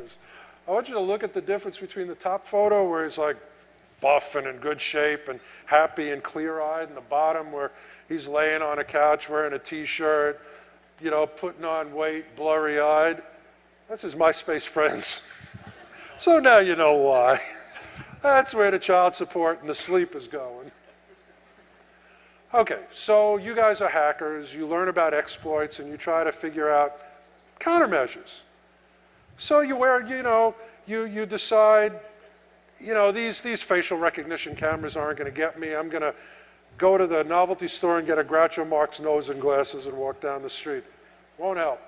I want you to look at the difference between the top photo where he's like buff and in good shape and happy and clear-eyed, and the bottom where he's laying on a couch wearing a t-shirt, you know, putting on weight, blurry-eyed. That's his MySpace friends. So now you know why. That's where the child support and the sleep is going. Okay, so you guys are hackers, you learn about exploits, and you try to figure out countermeasures. So you you decide, these facial recognition cameras aren't going to get me. I'm going to go to the novelty store and get a Groucho Marx nose and glasses and walk down the street. Won't help.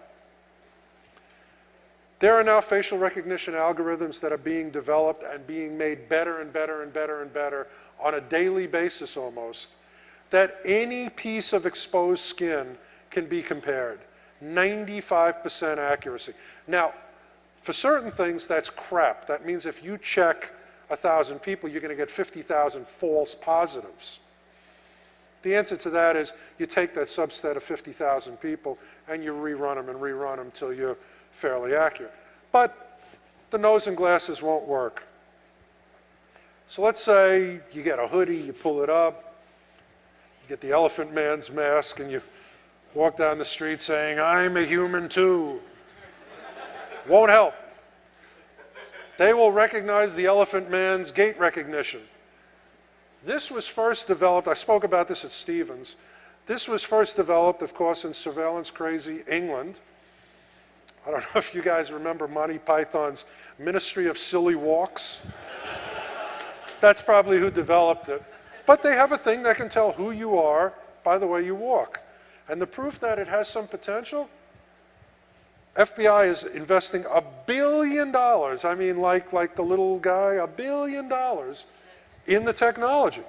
There are now facial recognition algorithms that are being developed and being made better and better and better and better on a daily basis almost, that any piece of exposed skin can be compared. 95% accuracy. Now, for certain things, that's crap. That means if you check 1,000 people, you're going to get 50,000 false positives. The answer to that is you take that subset of 50,000 people and you rerun them until you're fairly accurate. But the nose and glasses won't work. So let's say you get a hoodie, you pull it up, you get the Elephant Man's mask, and you walk down the street saying, "I'm a human too." Won't help. They will recognize the Elephant Man's gait recognition. This was first developed, I spoke about this at Stevens. This was first developed, of course, in surveillance crazy England. I don't know if you guys remember Monty Python's Ministry of Silly Walks. That's probably who developed it. But they have a thing that can tell who you are by the way you walk. And the proof that it has some potential, FBI is investing $1 billion, I mean like the little guy, $1 billion in the technology.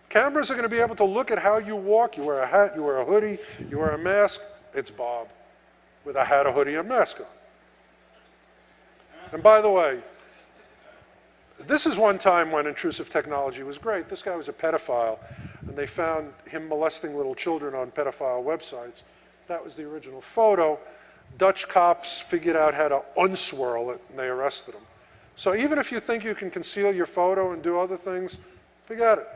Cameras are going to be able to look at how you walk. You wear a hat, you wear a hoodie, you wear a mask. It's Bob with a hat, a hoodie, and a mask on. And by the way, this is one time when intrusive technology was great. This guy was a pedophile, and they found him molesting little children on pedophile websites. That was the original photo. Dutch cops figured out how to unswirl it, and they arrested him. So even if you think you can conceal your photo and do other things, forget it.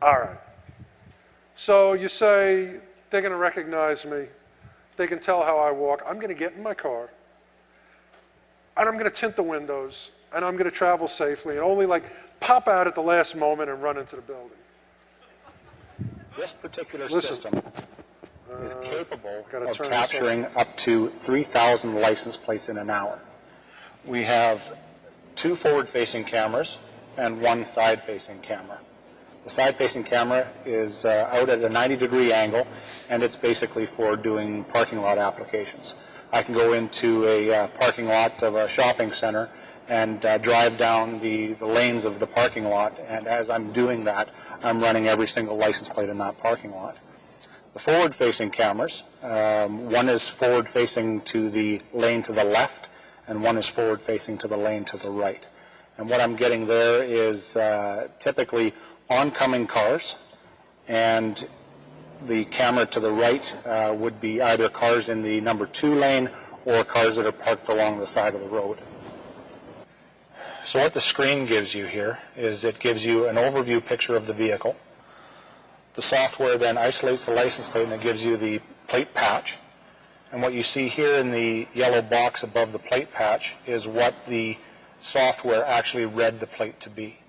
All right. So you say, they're going to recognize me. They can tell how I walk. I'm going to get in my car, and I'm going to tint the windows, and I'm going to travel safely, and only pop out at the last moment and run into the building. This particular system is capable of capturing up to 3,000 license plates in an hour. We have 2 forward-facing cameras and 1 side-facing camera. The side-facing camera is out at a 90-degree angle, and it's basically for doing parking lot applications. I can go into a parking lot of a shopping center and drive down the lanes of the parking lot, and as I'm doing that, I'm running every single license plate in that parking lot. The forward-facing cameras, one is forward-facing to the lane to the left, and one is forward-facing to the lane to the right. And what I'm getting there is typically oncoming cars, and the camera to the right would be either cars in the number 2 lane or cars that are parked along the side of the road. So what the screen gives you here is it gives you an overview picture of the vehicle. The software then isolates the license plate and it gives you the plate patch. And what you see here in the yellow box above the plate patch is what the software actually read the plate to be.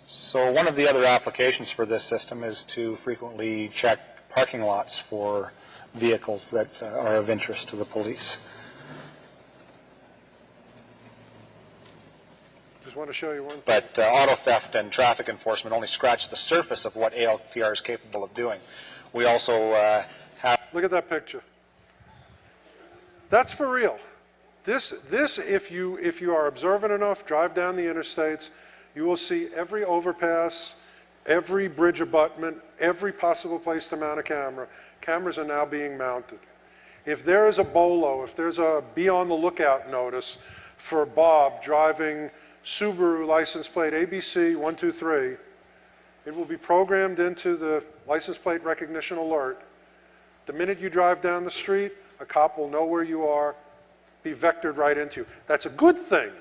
So one of the other applications for this system is to frequently check parking lots for vehicles that are of interest to the police. Just want to show you one thing. But auto theft and traffic enforcement only scratch the surface of what ALPR is capable of doing. We also have... Look at that picture. That's for real. This if you are observant enough, drive down the interstates, you will see every overpass, every bridge abutment, every possible place to mount a camera. Cameras are now being mounted. If there is a BOLO, if there's a be on the lookout notice for Bob driving Subaru license plate ABC 123, it will be programmed into the license plate recognition alert. The minute you drive down the street, a cop will know where you are be vectored right into you. That's a good thing.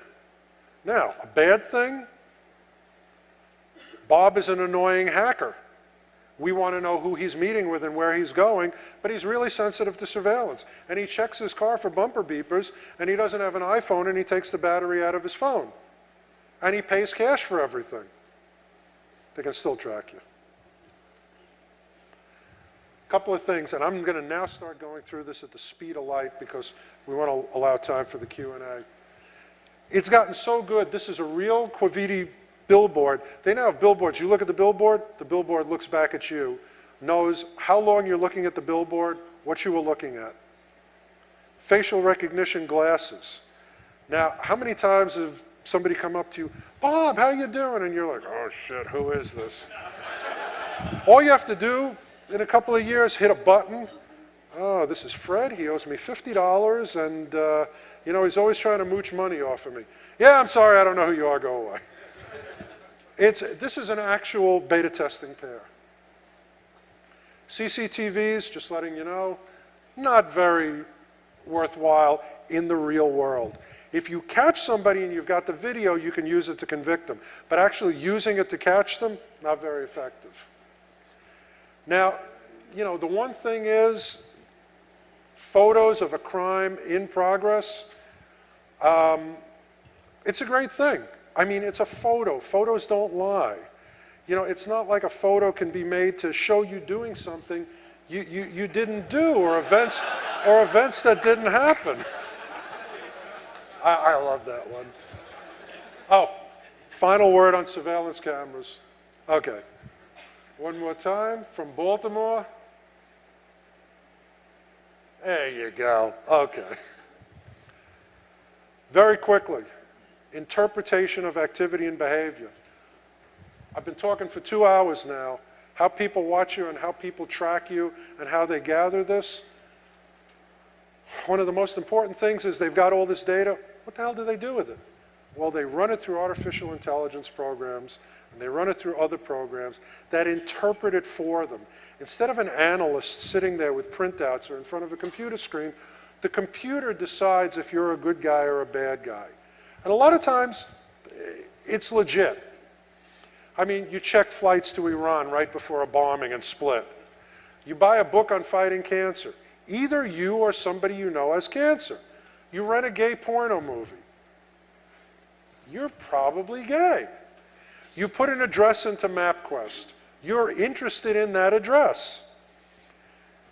Now, a bad thing, Bob is an annoying hacker. We want to know who he's meeting with and where he's going, but he's really sensitive to surveillance. And he checks his car for bumper beepers, and he doesn't have an iPhone, and he takes the battery out of his phone. And he pays cash for everything. They can still track you. A couple of things, and I'm going to now start going through this at the speed of light because we want to allow time for the Q&A. It's gotten so good. This is a real Quaviti billboard. They now have billboards. You look at the billboard looks back at you, knows how long you're looking at the billboard, what you were looking at. Facial recognition glasses. Now, how many times have somebody come up to you, Bob, how you doing? And you're like, oh shit, who is this? All you have to do in a couple of years, hit a button. Oh, this is Fred, he owes me $50, and you know, he's always trying to mooch money off of me. Yeah, I'm sorry, I don't know who you are, go away. This is an actual beta testing pair. CCTVs, just letting you know, not very worthwhile in the real world. If you catch somebody and you've got the video, you can use it to convict them. But actually using it to catch them, not very effective. Now, you know, the one thing is, photos of a crime in progress, it's a great thing. I mean, it's a photo. Photos don't lie. You know, it's not like a photo can be made to show you doing something you didn't do, or events that didn't happen. I love that one. Oh, final word on surveillance cameras. Okay. One more time from Baltimore. There you go. Okay. Very quickly. Interpretation of activity and behavior. I've been talking for 2 hours now, how people watch you and how people track you and how they gather this. One of the most important things is they've got all this data. What the hell do they do with it? Well, they run it through artificial intelligence programs, and they run it through other programs that interpret it for them. Instead of an analyst sitting there with printouts or in front of a computer screen, the computer decides if you're a good guy or a bad guy. And a lot of times, it's legit. I mean, you check flights to Iran right before a bombing and split. You buy a book on fighting cancer. Either you or somebody you know has cancer. You rent a gay porno movie. You're probably gay. You put an address into MapQuest. You're interested in that address.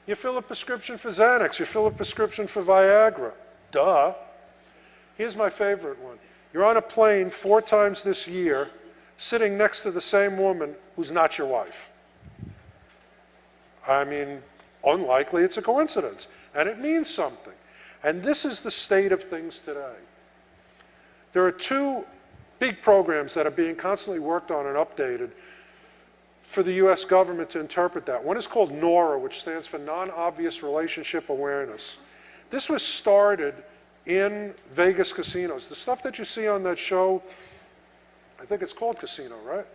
You fill a prescription for Xanax. You fill a prescription for Viagra. Duh. Here's my favorite one. You're on a plane 4 times this year, sitting next to the same woman who's not your wife. I mean, unlikely it's a coincidence, and it means something. And this is the state of things today. There are 2 big programs that are being constantly worked on and updated for the US government to interpret that. One is called NORA, which stands for Non-Obvious Relationship Awareness. This was started in Vegas casinos. The stuff that you see on that show, I think it's called Casino, right?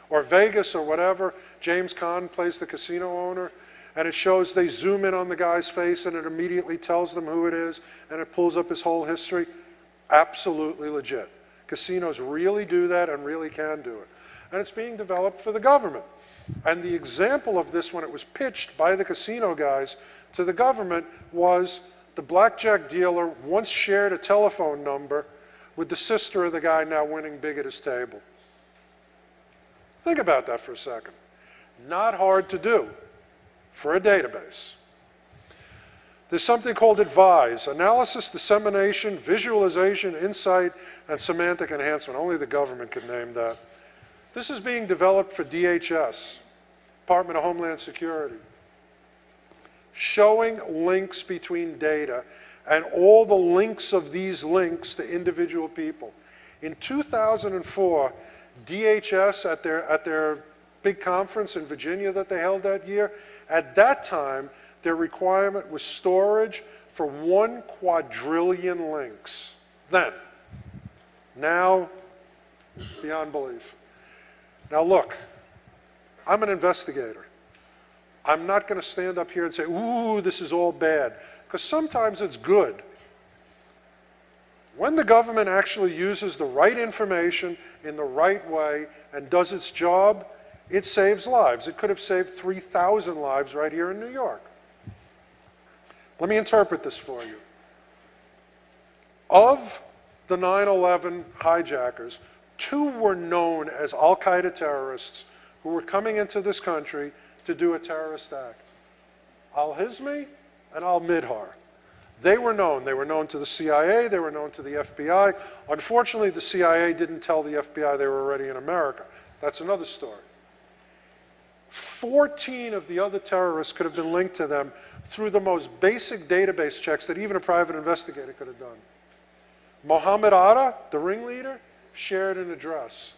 Or Vegas or whatever. James Caan plays the casino owner, and it shows they zoom in on the guy's face and it immediately tells them who it is, and it pulls up his whole history. Absolutely legit. Casinos really do that and really can do it. And it's being developed for the government. And the example of this, when it was pitched by the casino guys to the government, was the blackjack dealer once shared a telephone number with the sister of the guy now winning big at his table. Think about that for a second. Not hard to do for a database. There's something called ADVISE, Analysis, Dissemination, Visualization, Insight, and Semantic Enhancement. Only the government can name that. This is being developed for DHS, Department of Homeland Security, showing links between data and all the links of these links to individual people. In 2004, DHS at their big conference in Virginia that they held that year, at that time, their requirement was storage for 1 quadrillion links. Then, now, beyond belief. Now look, I'm an investigator. I'm not going to stand up here and say, ooh, this is all bad, because sometimes it's good. When the government actually uses the right information in the right way and does its job, it saves lives. It could have saved 3,000 lives right here in New York. Let me interpret this for you. Of the 9/11 hijackers, 2 were known as al-Qaeda terrorists who were coming into this country to do a terrorist act. Al-Hizmi and al-Midhar. They were known. They were known to the CIA. They were known to the FBI. Unfortunately, the CIA didn't tell the FBI they were already in America. That's another story. 14 of the other terrorists could have been linked to them through the most basic database checks that even a private investigator could have done. Mohammed Atta, the ringleader, shared an address.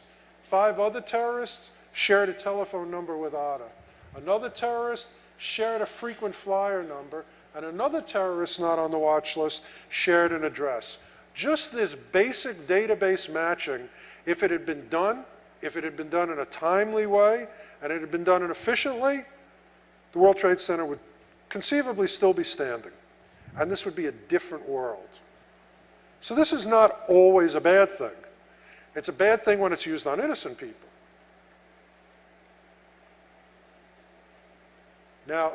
5 other terrorists shared a telephone number with Atta. Another terrorist shared a frequent flyer number, and another terrorist not on the watch list shared an address. Just this basic database matching, if it had been done in a timely way, and it had been done efficiently, the World Trade Center would conceivably still be standing. And this would be a different world. So this is not always a bad thing. It's a bad thing when it's used on innocent people. Now,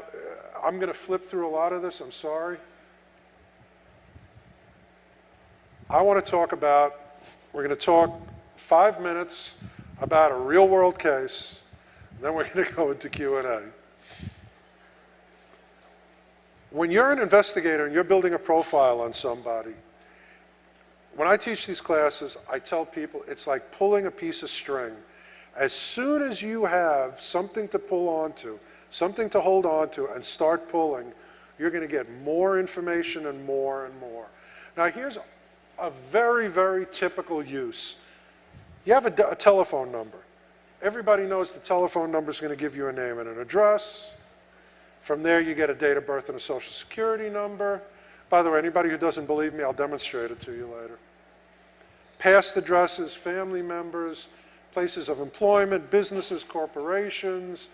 I'm going to flip through a lot of this, I'm sorry. We're going to talk 5 minutes about a real world case, and then we're going to go into Q&A. When you're an investigator and you're building a profile on somebody, when I teach these classes, I tell people it's like pulling a piece of string. As soon as you have something to pull onto, something to hold onto, and start pulling, you're going to get more information and more and more. Now here's a very, very typical use. You have a telephone number. Everybody knows the telephone number is going to give you a name and an address. From there you get a date of birth and a social security number. By the way, anybody who doesn't believe me, I'll demonstrate it to you later. Past addresses, family members, places of employment, businesses, corporations,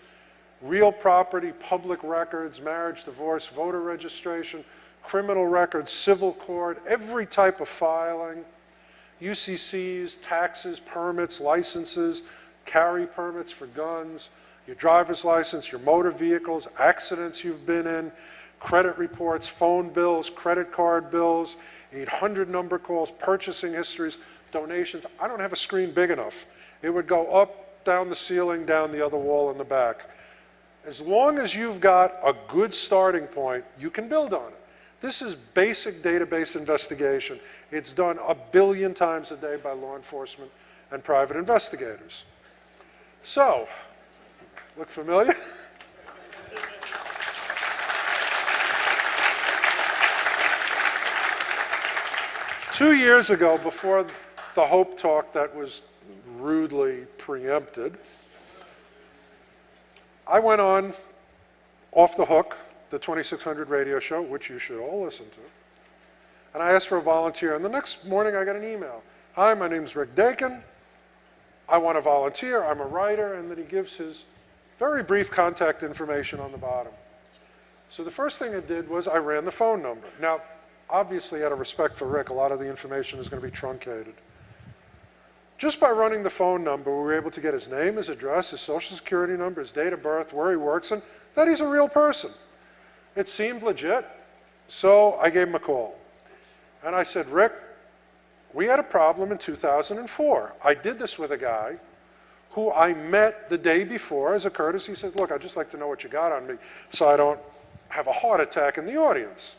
real property, public records, marriage, divorce, voter registration, criminal records, civil court, every type of filing, UCCs, taxes, permits, licenses, carry permits for guns, your driver's license, your motor vehicles, accidents you've been in, credit reports, phone bills, credit card bills, 800 number calls, purchasing histories, donations. I don't have a screen big enough. It would go up, down the ceiling, down the other wall in the back. As long as you've got a good starting point, you can build on it. This is basic database investigation. It's done 1 billion times a day by law enforcement and private investigators. So, look familiar? Two years ago, before the Hope Talk that was rudely preempted, I went on Off the Hook, the 2600 radio show, which you should all listen to, and I asked for a volunteer, and the next morning I got an email. Hi, my name's Rick Dakin. I want to volunteer. I'm a writer, and then he gives his very brief contact information on the bottom. So the first thing I did was I ran the phone number. Now, obviously, out of respect for Rick, a lot of the information is going to be truncated. Just by running the phone number, we were able to get his name, his address, his social security number, his date of birth, where he works, and that he's a real person. It seemed legit, so I gave him a call. And I said, Rick, we had a problem in 2004. I did this with a guy who I met the day before as a courtesy. He said, look, I'd just like to know what you got on me so I don't have a heart attack in the audience.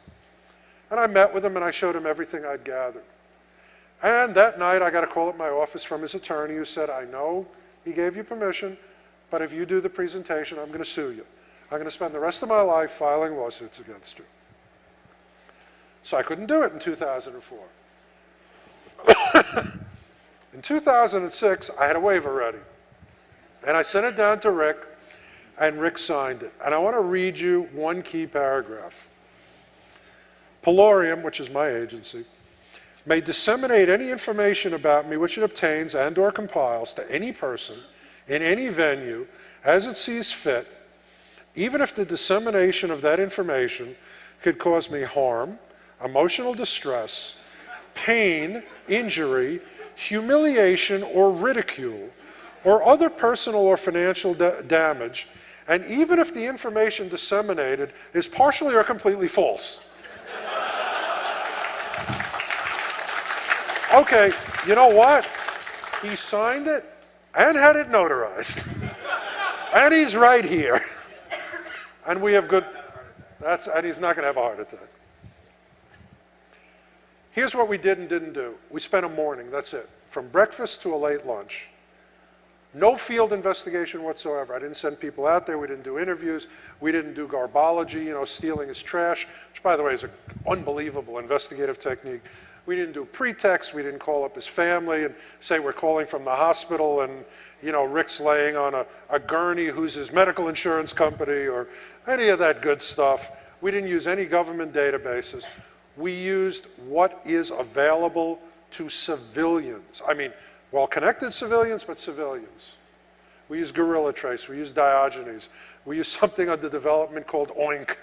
And I met with him and I showed him everything I'd gathered. And that night I got a call at my office from his attorney who said, I know he gave you permission, but if you do the presentation, I'm going to sue you. I'm going to spend the rest of my life filing lawsuits against you. So I couldn't do it in 2004. In 2006, I had a waiver ready. And I sent it down to Rick, and Rick signed it. And I want to read you one key paragraph. Pelorium, which is my agency, may disseminate any information about me which it obtains and or compiles to any person in any venue as it sees fit, even if the dissemination of that information could cause me harm, emotional distress, pain, injury, humiliation, or ridicule, or other personal or financial damage, and even if the information disseminated is partially or completely false. Okay, you know what? He signed it and had it notarized. And he's right here. And we have good, and he's not going to have a heart attack. Here's what we did and didn't do. We spent a morning, that's it, from breakfast to a late lunch. No field investigation whatsoever. I didn't send people out there. We didn't do interviews. We didn't do garbology, stealing his trash, which, by the way, is an unbelievable investigative technique. We didn't do pretext. We didn't call up his family and say we're calling from the hospital and, Rick's laying on a gurney who's his medical insurance company or any of that good stuff. We didn't use any government databases. We used what is available to civilians. I mean, well-connected civilians, but civilians. We use Gorilla Trace, we use Diogenes, we use something under development called OINK.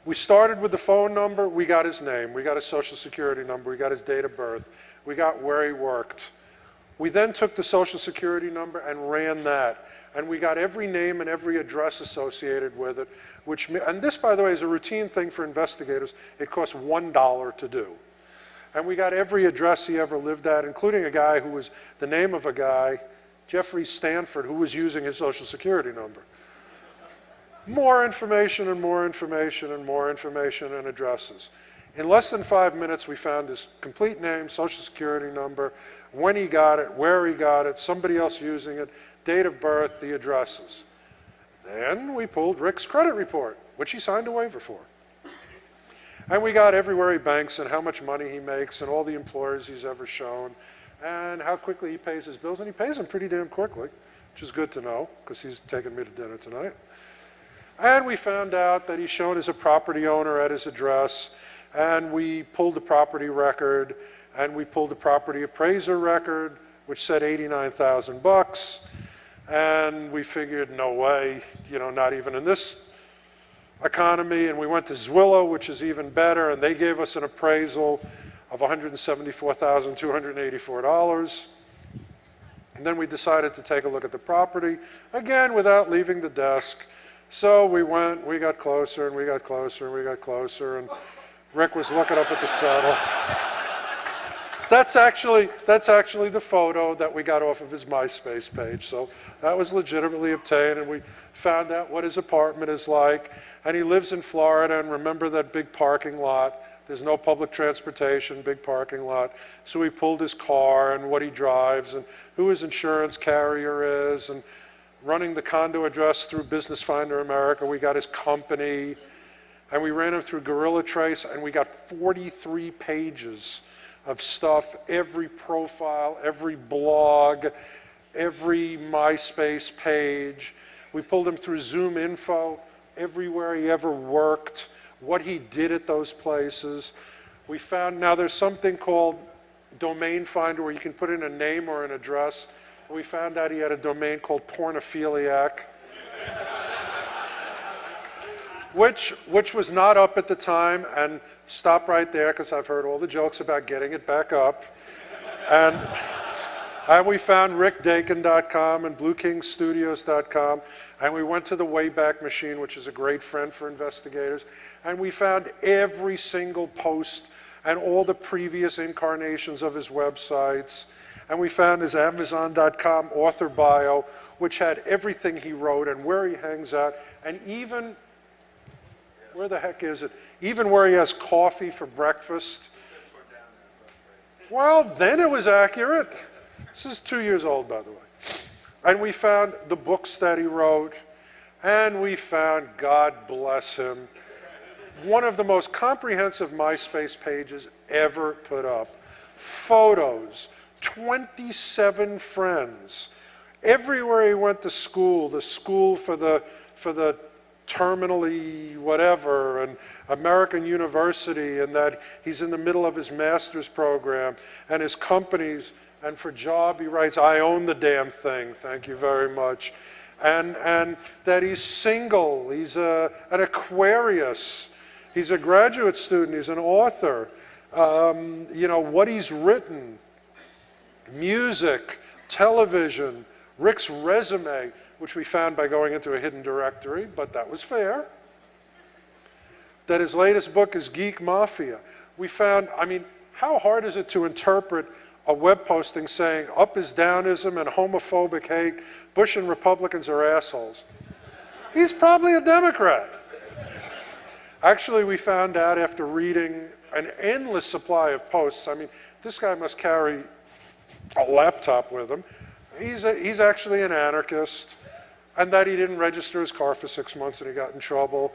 We started with the phone number, we got his name, we got his social security number, we got his date of birth, we got where he worked. We then took the social security number and ran that, and we got every name and every address associated with it, and this, by the way, is a routine thing for investigators. It costs $1 to do. And we got every address he ever lived at, including a guy who was the name of a guy, Jeffrey Stanford, who was using his social security number. More information and more information and more information and addresses. In less than 5 minutes, we found his complete name, social security number, when he got it, where he got it, somebody else using it, date of birth, the addresses. Then we pulled Rick's credit report, which he signed a waiver for. And we got everywhere he banks and how much money he makes and all the employers he's ever shown and how quickly he pays his bills. And he pays them pretty damn quickly, which is good to know because he's taking me to dinner tonight. And we found out that he's shown as a property owner at his address, and we pulled the property record, and we pulled the property appraiser record, which said $89,000, and we figured, no way, not even in this economy, and we went to Zwillow, which is even better, and they gave us an appraisal of $174,284. And then we decided to take a look at the property, again, without leaving the desk. So we went, we got closer, and we got closer, and we got closer, and Rick was looking up at the saddle. That's actually the photo that we got off of his MySpace page. So that was legitimately obtained, and we found out what his apartment is like. And he lives in Florida, and remember that big parking lot. There's no public transportation, big parking lot. So we pulled his car and what he drives and who his insurance carrier is, and running the condo address through Business Finder America, we got his company, and we ran him through Gorilla Trace, and we got 43 pages of stuff, every profile, every blog, every MySpace page. We pulled him through Zoom Info, everywhere he ever worked, what he did at those places. We found, now there's something called Domain Finder where you can put in a name or an address. We found out he had a domain called Pornophiliac, which was not up at the time, and stop right there because I've heard all the jokes about getting it back up. And we found rickdakin.com and bluekingstudios.com, and we went to the Wayback Machine, which is a great friend for investigators, and we found every single post and all the previous incarnations of his websites. And we found his Amazon.com author bio, which had everything he wrote and where he hangs out, and even, where the heck is it? Even where he has coffee for breakfast. Well, then it was accurate. This is 2 years old, by the way. And we found the books that he wrote, and we found, God bless him, one of the most comprehensive MySpace pages ever put up. Photos, 27 friends. Everywhere he went to school, the school for the terminally whatever, and American University, and that he's in the middle of his master's program, and his companies, and for job he writes, I own the damn thing, thank you very much. And that he's single, he's an Aquarius, He's a graduate student. He's an author. You know, what he's written, music, television, Rick's resume, which we found by going into a hidden directory, but that was fair. That his latest book is Geek Mafia. We found, I mean, how hard is it to interpret a web posting saying up is downism and homophobic hate, Bush and Republicans are assholes? He's probably a Democrat. Actually, we found out after reading an endless supply of posts, I mean, this guy must carry a laptop with him. He's actually an anarchist, and that he didn't register his car for 6 months and he got in trouble.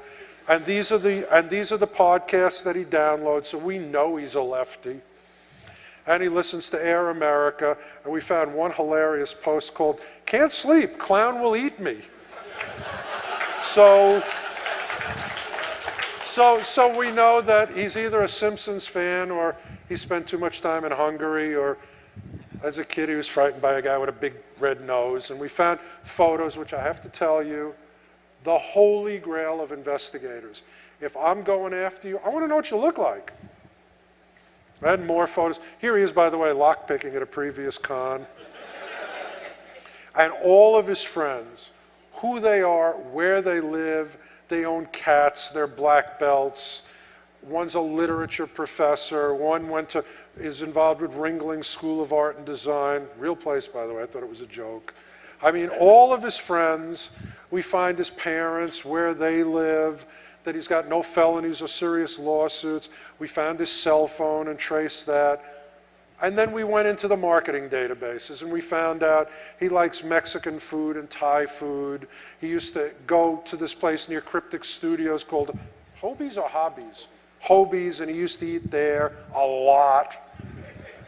And these are the podcasts that he downloads, so we know he's a lefty. And he listens to Air America, and we found one hilarious post called, "Can't sleep, clown will eat me." So we know that he's either a Simpsons fan or he spent too much time in Hungary, or as a kid he was frightened by a guy with a big red nose. And we found photos, which I have to tell you, the holy grail of investigators. If I'm going after you, I want to know what you look like. I had more photos. Here he is, by the way, lockpicking at a previous con. And all of his friends, who they are, where they live, they own cats, they're black belts. One's a literature professor. One is involved with Ringling School of Art and Design. Real place, by the way. I thought it was a joke. I mean, all of his friends, we find his parents, where they live, that he's got no felonies or serious lawsuits. We found his cell phone and traced that. And then we went into the marketing databases and we found out he likes Mexican food and Thai food. He used to go to this place near Cryptic Studios called Hobie's or Hobbies? Hobie's, and he used to eat there a lot.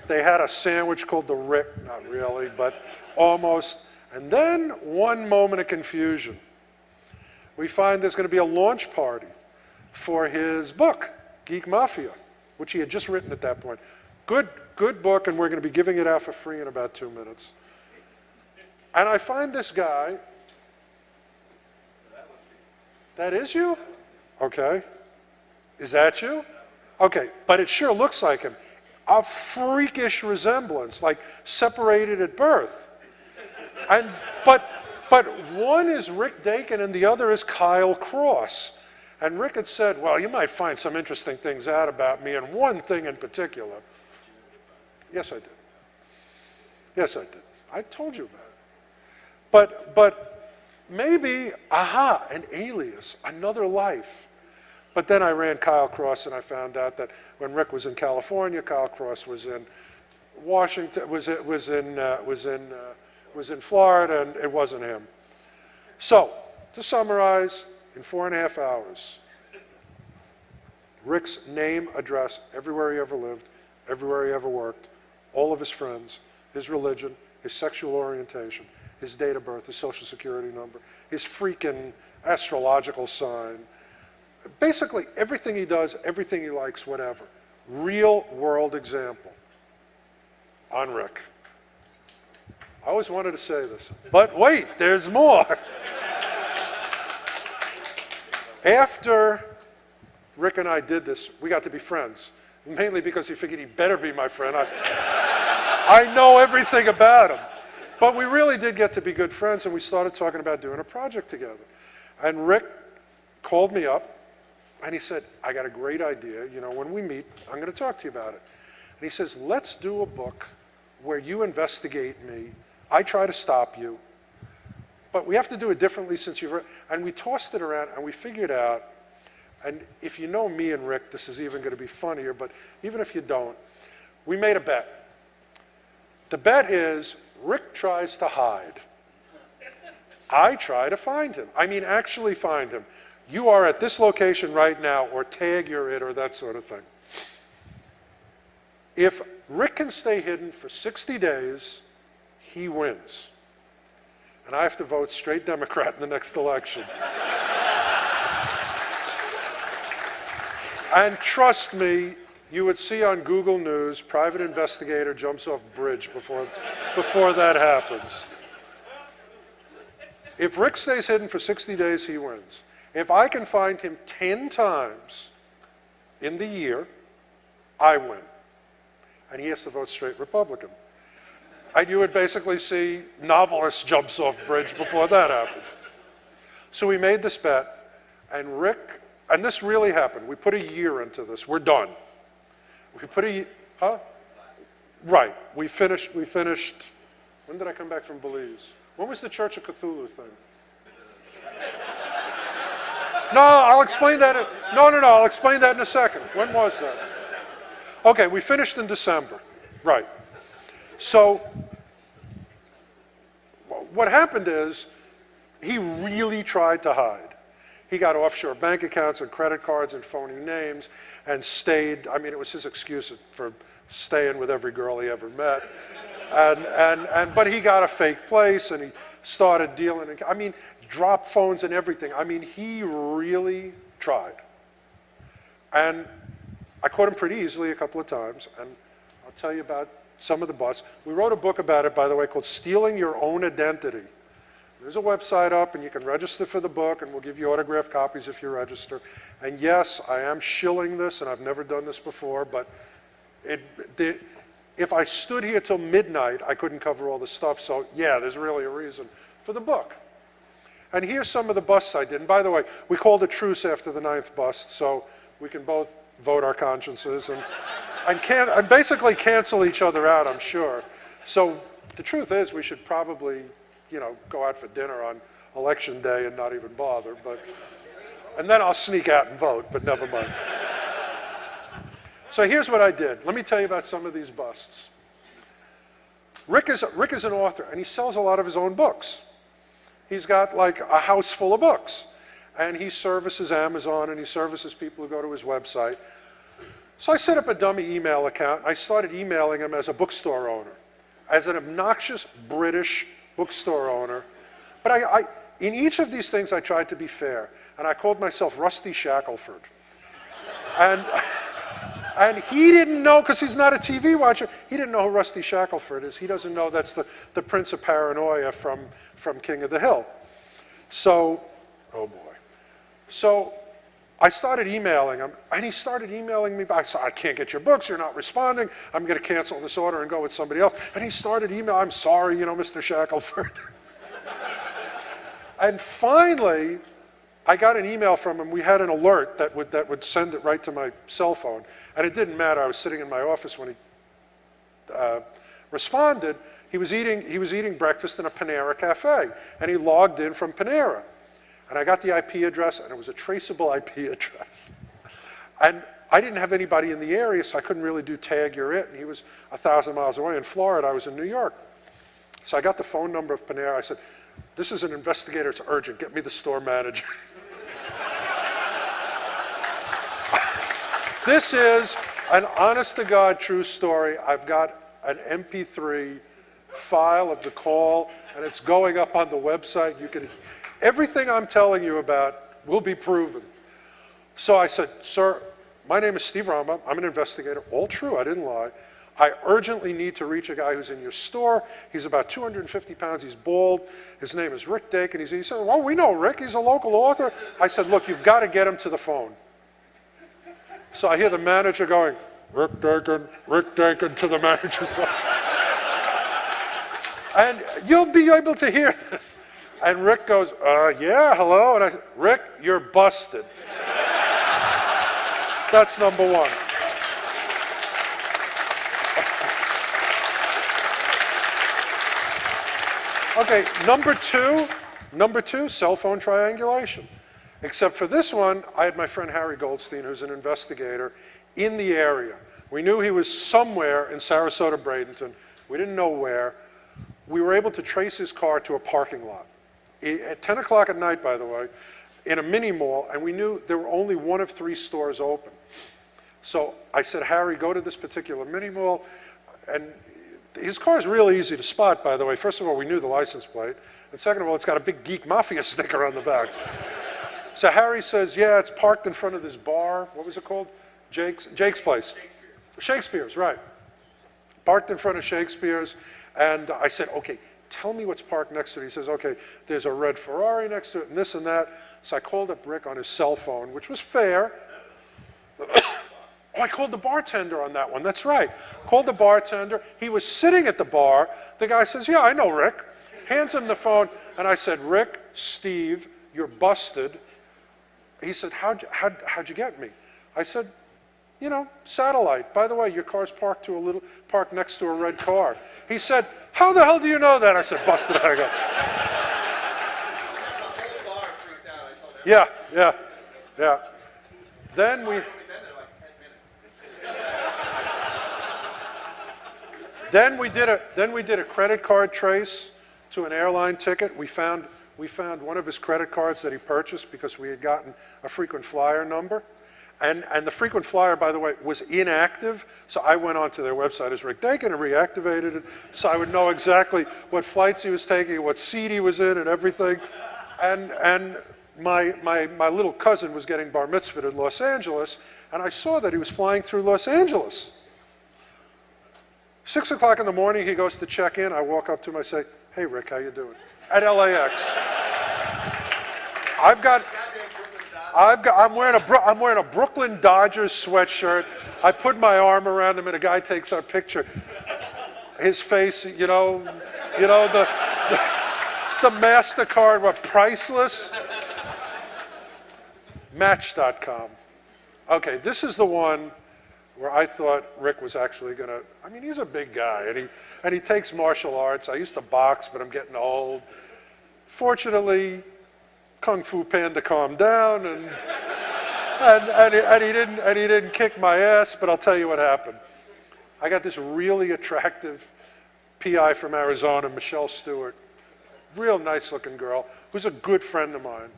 They had a sandwich called the Rick, not really, but almost. And then one moment of confusion. We find there's going to be a launch party for his book, Geek Mafia, which he had just written at that point. Good book, and we're going to be giving it out for free in about 2 minutes. And I find this guy. That is you? Okay. Is that you? Okay, but it sure looks like him. A freakish resemblance, like separated at birth. But one is Rick Dakin and the other is Kyle Cross. And Rick had said, well, you might find some interesting things out about me, and one thing in particular. Yes, I did. Yes, I did. I told you about it. But maybe, aha, an alias, another life. But then I ran Kyle Cross and I found out that when Rick was in California, Kyle Cross was in Washington, was in Florida, and it wasn't him. So, to summarize, in 4.5 hours, Rick's name, address, everywhere he ever lived, everywhere he ever worked, all of his friends, his religion, his sexual orientation, his date of birth, his social security number, his freaking astrological sign, basically everything he does, everything he likes, whatever. Real world example on Rick. I always wanted to say this, but wait, there's more. After Rick and I did this, we got to be friends, mainly because he figured he better be my friend. I know everything about him. But we really did get to be good friends, and we started talking about doing a project together. And Rick called me up, and he said, I got a great idea. You know, when we meet, I'm going to talk to you about it. And he says, let's do a book where you investigate me. I try to stop you. But we have to do it differently since you've... And we tossed it around, and we figured out, and if you know me and Rick, this is even going to be funnier, but even if you don't, we made a bet. The bet is Rick tries to hide. I try to find him. I mean, actually find him. You are at this location right now, or tag you're it, or that sort of thing. If Rick can stay hidden for 60 days, he wins. And I have to vote straight Democrat in the next election. And trust me, you would see on Google News, private investigator jumps off bridge before that happens. If Rick stays hidden for 60 days, he wins. If I can find him 10 times, in the year, I win. And he has to vote straight Republican. And you would basically see novelist jumps off bridge before that happens. So we made this bet, and Rick, and this really happened. We put a year into this. We're done. We put a, huh? Right. We finished, when did I come back from Belize? When was the Church of Cthulhu thing? No, I'll explain that. I'll explain that in a second. When was that? Okay, we finished in December. Right. So what happened is he really tried to hide. He got offshore bank accounts and credit cards and phony names and stayed. I mean, it was his excuse for staying with every girl he ever met. But he got a fake place and he started dealing. I mean, dropped phones and everything. I mean, he really tried. And I caught him pretty easily a couple of times, and I'll tell you about some of the busts. We wrote a book about it, by the way, called Stealing Your Own Identity. There's a website up, and you can register for the book, and we'll give you autographed copies if you register. And yes, I am shilling this, and I've never done this before, but if I stood here till midnight, I couldn't cover all the stuff, so yeah, there's really a reason for the book. And here's some of the busts I did. And by the way, we called a truce after the 9th bust, so we can both vote our consciences and basically cancel each other out, I'm sure. So the truth is we should probably, go out for dinner on election day and not even bother. And then I'll sneak out and vote, but never mind. So here's what I did. Let me tell you about some of these busts. Rick is an author, and he sells a lot of his own books. He's got like a house full of books. And he services Amazon, and he services people who go to his website. So I set up a dummy email account. I started emailing him as a bookstore owner, as an obnoxious British bookstore owner. But in each of these things, I tried to be fair. And I called myself Rusty Shackelford. And he didn't know, because he's not a TV watcher, he didn't know who Rusty Shackelford is. He doesn't know that's the Prince of Paranoia from King of the Hill. So, oh boy. So I started emailing him, and he started emailing me back. So I can't get your books, you're not responding, I'm going to cancel this order and go with somebody else. And he started emailing, I'm sorry, Mr. Shackelford. And finally, I got an email from him. We had an alert that would send it right to my cell phone. And it didn't matter, I was sitting in my office when he responded. He was eating breakfast in a Panera cafe, and he logged in from Panera. And I got the IP address, and it was a traceable IP address. And I didn't have anybody in the area, so I couldn't really do tag you're it, and he was 1,000 miles away in Florida. I was in New York. So I got the phone number of Panera. I said, this is an investigator, it's urgent, get me the store manager. This is an honest-to-God true story. I've got an MP3 file of the call, and it's going up on the website. Everything I'm telling you about will be proven. So I said, sir, my name is Steve Rambam. I'm an investigator. All true, I didn't lie. I urgently need to reach a guy who's in your store. He's about 250 pounds. He's bald. His name is Rick Dakin. He said, well, we know Rick. He's a local author. I said, look, you've got to get him to the phone. So I hear the manager going, Rick Dakin to the manager's phone. And you'll be able to hear this. And Rick goes, yeah, hello. And I said, Rick, you're busted. That's number one. Okay, number two, cell phone triangulation. Except for this one, I had my friend Harry Goldstein, who's an investigator, in the area. We knew he was somewhere in Sarasota, Bradenton. We didn't know where. We were able to trace his car to a parking lot. At 10 o'clock at night, by the way, in a mini mall, and we knew there were only one of 3 stores open. So I said, Harry, go to this particular mini mall. And his car is really easy to spot, by the way. First of all, we knew the license plate. And second of all, it's got a big Geek Mafia sticker on the back. So Harry says, yeah, it's parked in front of this bar. What was it called? Jake's place. Shakespeare's, right. Parked in front of Shakespeare's. And I said, okay, tell me what's parked next to it. He says, okay, there's a red Ferrari next to it and this and that. So I called up Rick on his cell phone, which was fair. Oh, I called the bartender on that one. That's right. Called the bartender. He was sitting at the bar. The guy says, yeah, I know Rick. Hands him the phone. And I said, Rick, Steve, you're busted. He said, how'd you get me? I said, you know, satellite. By the way, your car's parked next to a red car. He said, how the hell do you know that? I said, busted. I go. Yeah. Then we did a credit card trace to an airline ticket. We found one of his credit cards that he purchased because we had gotten a frequent flyer number. And the frequent flyer, by the way, was inactive. So I went onto their website as Rick Dakin and reactivated it so I would know exactly what flights he was taking, what seat he was in and everything. And my little cousin was getting bar mitzvahed in Los Angeles, and I saw that he was flying through Los Angeles. 6 o'clock in the morning, he goes to check in. I walk up to him, I say, hey, Rick, how you doing? At LAX. I'm wearing a Brooklyn Dodgers sweatshirt. I put my arm around him, and a guy takes our picture. His face, the MasterCard, what, priceless? Match.com. Okay, this is the one where I thought Rick was actually going to, I mean, he's a big guy, and he takes martial arts. I used to box, but I'm getting old. Fortunately, Kung Fu Panda calmed down, and he didn't kick my ass, but I'll tell you what happened. I got this really attractive PI from Arizona, Michelle Stewart, real nice looking girl, who's a good friend of mine.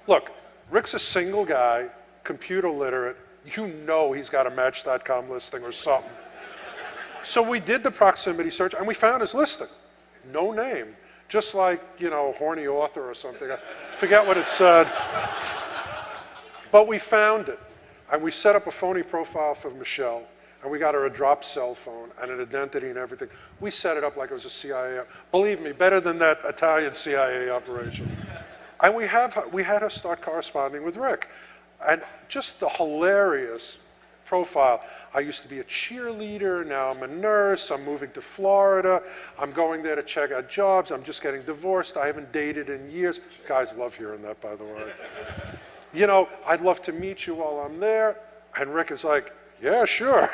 Look, Rick's a single guy, computer literate. You know he's got a Match.com listing or something. So we did the proximity search, and we found his listing. No name. Just like, horny author or something. I forget what it said. But we found it. And we set up a phony profile for Michelle. And we got her a drop cell phone and an identity and everything. We set it up like it was a CIA. Believe me, better than that Italian CIA operation. And we had her start corresponding with Rick. And just the hilarious profile. I used to be a cheerleader, now I'm a nurse, I'm moving to Florida, I'm going there to check out jobs, I'm just getting divorced, I haven't dated in years. Guys love hearing that, by the way. I'd love to meet you while I'm there. And Rick is like, yeah, sure.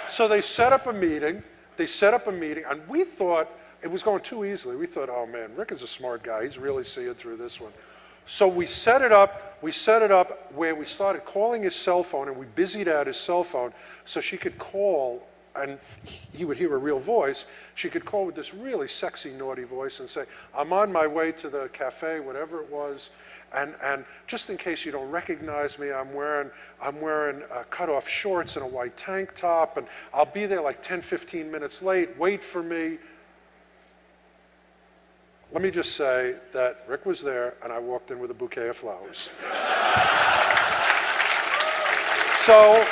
So they set up a meeting, and we thought it was going too easily. We thought, oh man, Rick is a smart guy, he's really seeing through this one. So we set it up where we started calling his cell phone, and we busied out his cell phone so she could call, and he would hear a real voice. She could call with this really sexy, naughty voice and say, I'm on my way to the cafe, whatever it was, and just in case you don't recognize me, I'm wearing cut-off shorts and a white tank top, and I'll be there like 10, 15 minutes late, wait for me. Let me just say that Rick was there, and I walked in with a bouquet of flowers. So,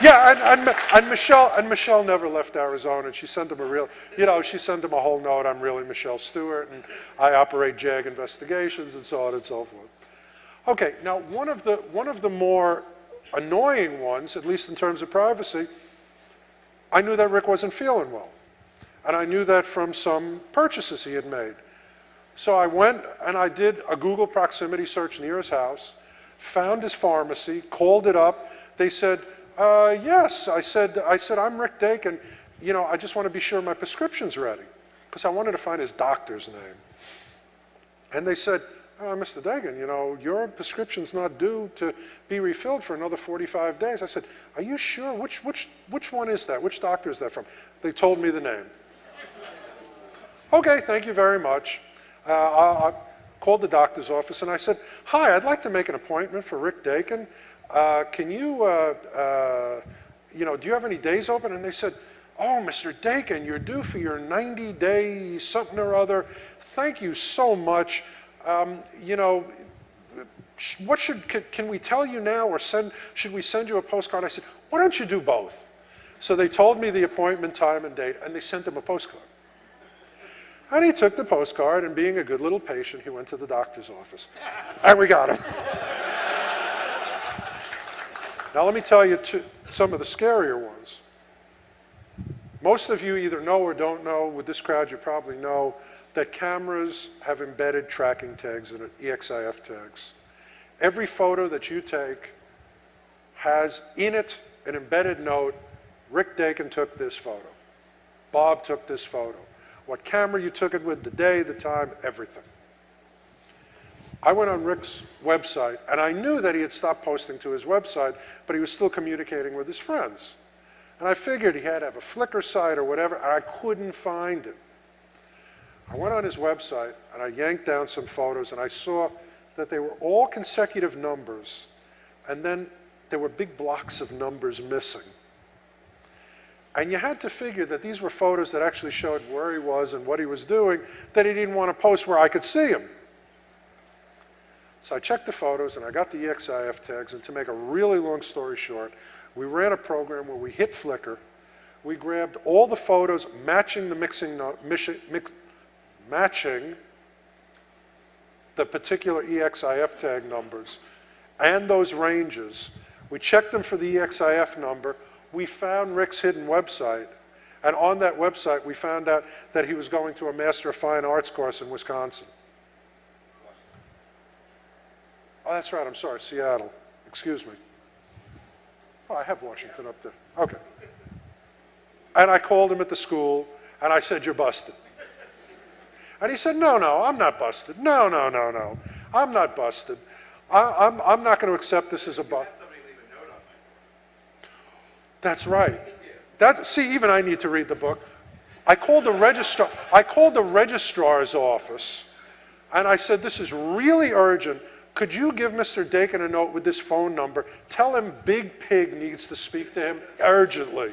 yeah, and Michelle never left Arizona, and she sent him a whole note. I'm really Michelle Stewart, and I operate JAG investigations, and so on and so forth. Okay, now one of the more annoying ones, at least in terms of privacy, I knew that Rick wasn't feeling well. And I knew that from some purchases he had made. So I went and I did a Google proximity search near his house, found his pharmacy, called it up. They said, yes. I said, I'm Rick Dakin. I just want to be sure my prescription's ready. Because I wanted to find his doctor's name. And they said, Mr. Dakin, your prescription's not due to be refilled for another 45 days. I said, are you sure? Which one is that? Which doctor is that from? They told me the name. Okay, thank you very much. I called the doctor's office and I said, hi, I'd like to make an appointment for Rick Dakin. Can you, do you have any days open? And they said, oh, Mr. Dakin, you're due for your 90-day something or other. Thank you so much. Can we tell you now or should we send you a postcard? I said, why don't you do both? So they told me the appointment time and date, and they sent him a postcard. And he took the postcard, and being a good little patient, he went to the doctor's office. And we got him. Now let me tell you some of the scarier ones. Most of you either know or don't know, with this crowd you probably know, that cameras have embedded tracking tags in it, EXIF tags. Every photo that you take has in it an embedded note, Rick Dakin took this photo. Bob took this photo. What camera you took it with, the day, the time, everything. I went on Rick's website, and I knew that he had stopped posting to his website, but he was still communicating with his friends. And I figured he had to have a Flickr site or whatever, and I couldn't find it. I went on his website, and I yanked down some photos, and I saw that they were all consecutive numbers, and then there were big blocks of numbers missing. And you had to figure that these were photos that actually showed where he was and what he was doing, that he didn't want to post where I could see him. So I checked the photos, and I got the EXIF tags, and to make a really long story short, we ran a program where we hit Flickr, we grabbed all the photos matching the matching the particular EXIF tag numbers and those ranges. We checked them for the EXIF number. We found Rick's hidden website, and on that website we found out that he was going to a Master of Fine Arts course in Wisconsin. Oh, that's right, I'm sorry, Seattle. Excuse me. Oh, I have Washington up there. Okay. And I called him at the school, and I said, "You're busted." And he said, "No, I'm not busted. No, I'm not busted. I'm not going to accept this as a bust." That's right. See, even I need to read the book. I called the registrar's office, and I said, "This is really urgent. Could you give Mr. Dakin a note with this phone number? Tell him Big Pig needs to speak to him urgently."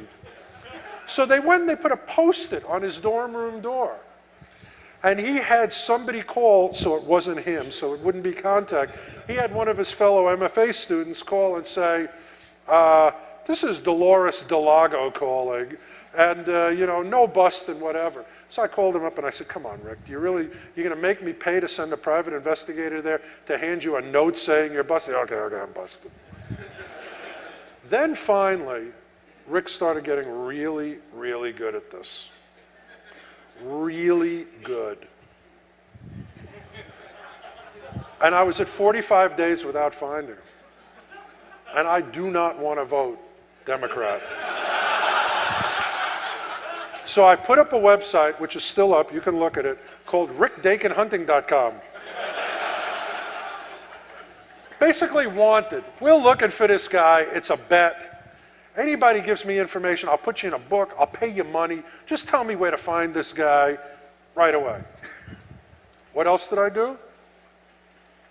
So they went and they put a Post-it on his dorm room door. And he had somebody call, so it wasn't him, so it wouldn't be contact. He had one of his fellow MFA students call and say, "This is Dolores Delago calling, and no bust and whatever." So I called him up and I said, "Come on, Rick, you're going to make me pay to send a private investigator there to hand you a note saying you're busted?" Okay, I'm busted. Then finally, Rick started getting really, really good at this. Really good. And I was at 45 days without finding him. And I do not want to vote Democrat. So I put up a website, which is still up, you can look at it, called rickdakinhunting.com. Basically wanted. We're looking for this guy. It's a bet. Anybody gives me information, I'll put you in a book, I'll pay you money. Just tell me where to find this guy right away. What else did I do?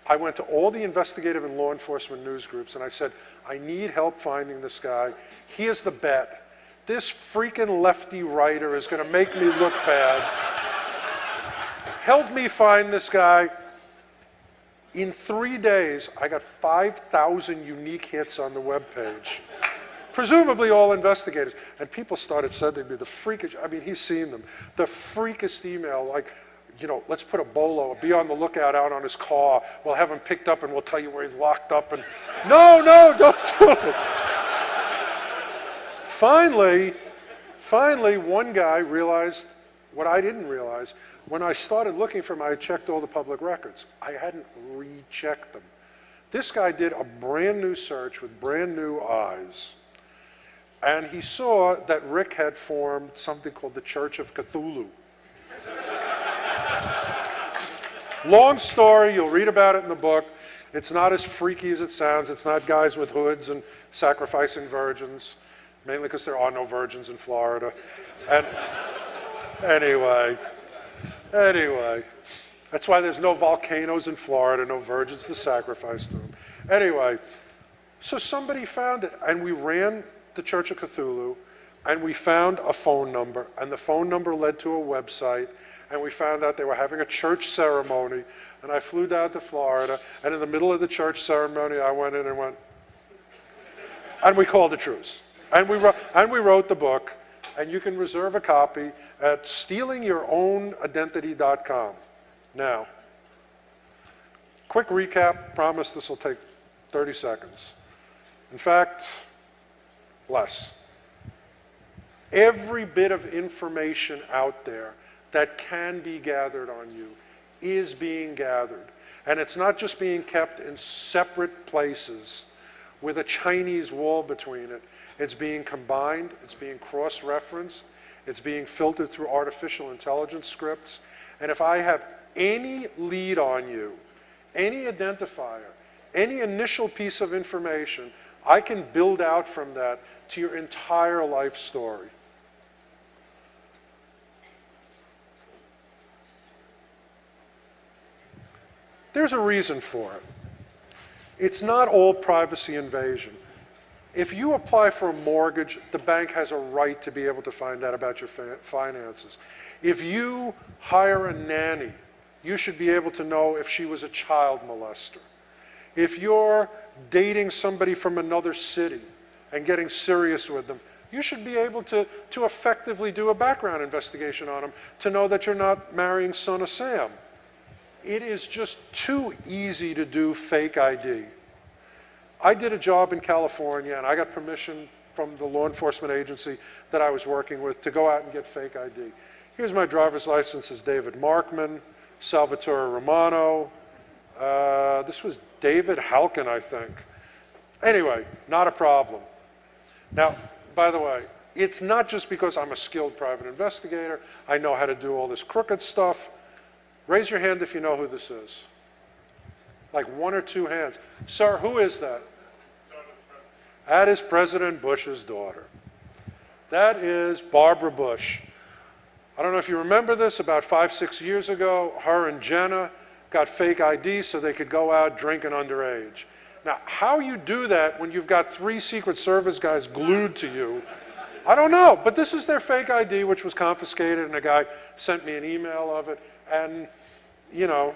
I went to all the investigative and law enforcement news groups and I said, "I need help finding this guy. Here's the bet. This freaking lefty writer is going to make me look bad. Help me find this guy." In 3 days, I got 5,000 unique hits on the webpage. Presumably all investigators. And people started sending me the freakish, he's seen them, the freakest email, like, "Let's put a bolo, be on the lookout out on his car. We'll have him picked up and we'll tell you where he's locked up." And no, don't do it. Finally, one guy realized what I didn't realize. When I started looking for him, I checked all the public records. I hadn't rechecked them. This guy did a brand new search with brand new eyes. And he saw that Rick had formed something called the Church of Cthulhu. Long story, you'll read about it in the book. It's not as freaky as it sounds. It's not guys with hoods and sacrificing virgins, mainly because there are no virgins in Florida. And anyway, that's why there's no volcanoes in Florida, no virgins to sacrifice to them. Anyway, so somebody found it, and we ran the Church of Cthulhu, and we found a phone number, and the phone number led to a website, and we found out they were having a church ceremony, and I flew down to Florida, and in the middle of the church ceremony, I went in and we called a truce. And we wrote the book, And you can reserve a copy at stealingyourownidentity.com. Now, quick recap, promise this will take 30 seconds. In fact, less. Every bit of information out there that can be gathered on you is being gathered. And it's not just being kept in separate places with a Chinese wall between it. It's being combined, it's being cross-referenced, it's being filtered through artificial intelligence scripts. And if I have any lead on you, any identifier, any initial piece of information, I can build out from that to your entire life story. There's a reason for it. It's not all privacy invasion. If you apply for a mortgage, the bank has a right to be able to find out about your finances. If you hire a nanny, you should be able to know if she was a child molester. If you're dating somebody from another city and getting serious with them, you should be able to effectively do a background investigation on them to know that you're not marrying son of Sam. It is just too easy to do fake ID. I did a job in California, and I got permission from the law enforcement agency that I was working with to go out and get fake ID. Here's my driver's license as David Markman, Salvatore Romano. This was David Halkin, I think. Anyway, not a problem. Now, by the way, it's not just because I'm a skilled private investigator, I know how to do all this crooked stuff. Raise your hand if you know who this is. Like one or two hands. Sir, who is that? That is President Bush's daughter. That is Barbara Bush. I don't know if you remember this, about 5-6 years ago, her and Jenna got fake ID so they could go out drinking underage. Now, how you do that when you've got 3 Secret Service guys glued to you, I don't know, but this is their fake ID, which was confiscated, and a guy sent me an email of it, and, you know,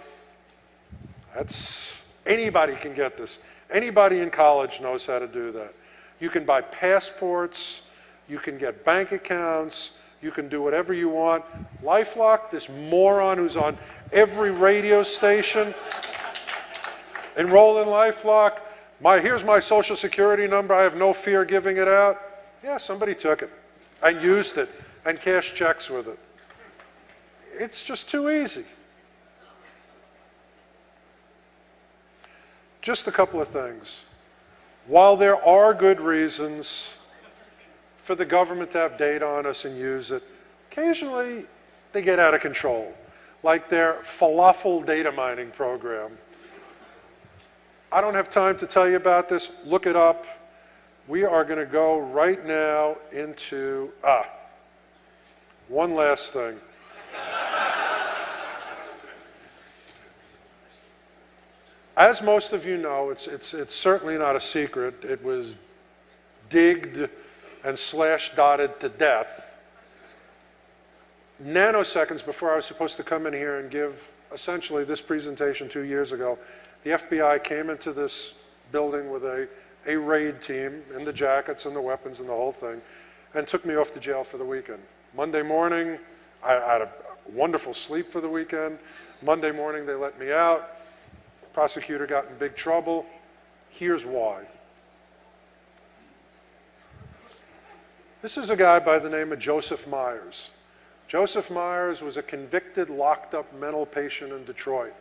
anybody can get this. Anybody in college knows how to do that. You can buy passports, you can get bank accounts, you can do whatever you want. LifeLock, this moron who's on every radio station, enroll in LifeLock. Here's my social security number, I have no fear giving it out. Yeah, somebody took it and used it and cashed checks with it. It's just too easy. Just a couple of things. While there are good reasons for the government to have data on us and use it, occasionally they get out of control, like their falafel data mining program. I don't have time to tell you about this. Look it up. We are going to go right now into, one last thing. As most of you know, it's certainly not a secret. It was digged and slash-dotted to death. Nanoseconds before I was supposed to come in here and give essentially this presentation 2 years ago, the FBI came into this building with a raid team in the jackets and the weapons and the whole thing, and took me off to jail for the weekend. Monday morning, I had a wonderful sleep for the weekend. Monday morning, they let me out. Prosecutor got in big trouble. Here's why. This is a guy by the name of Joseph Myers. Joseph Myers was a convicted, locked-up mental patient in Detroit.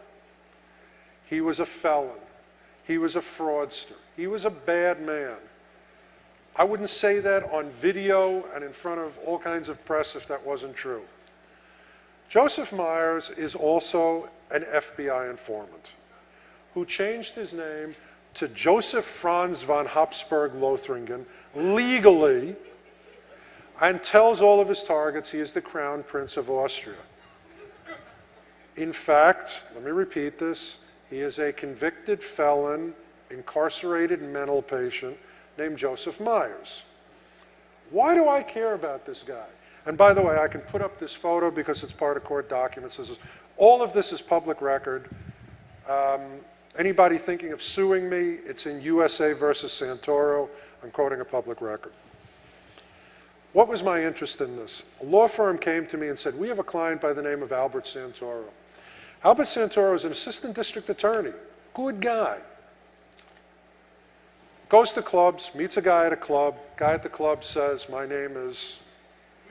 He was a felon. He was a fraudster. He was a bad man. I wouldn't say that on video and in front of all kinds of press if that wasn't true. Joseph Myers is also an FBI informant who changed his name to Joseph Franz von Habsburg-Lothringen legally and tells all of his targets he is the Crown Prince of Austria. In fact, let me repeat this, he is a convicted felon, incarcerated mental patient named Joseph Myers. Why do I care about this guy? And by the way, I can put up this photo because it's part of court documents. All of this is public record. Anybody thinking of suing me, it's in USA versus Santoro. I'm quoting a public record. What was my interest in this? A law firm came to me and said, we have a client by the name of Albert Santoro. Albert Santoro is an assistant district attorney, good guy. Goes to clubs, meets a guy at a club. Guy at the club says, my name is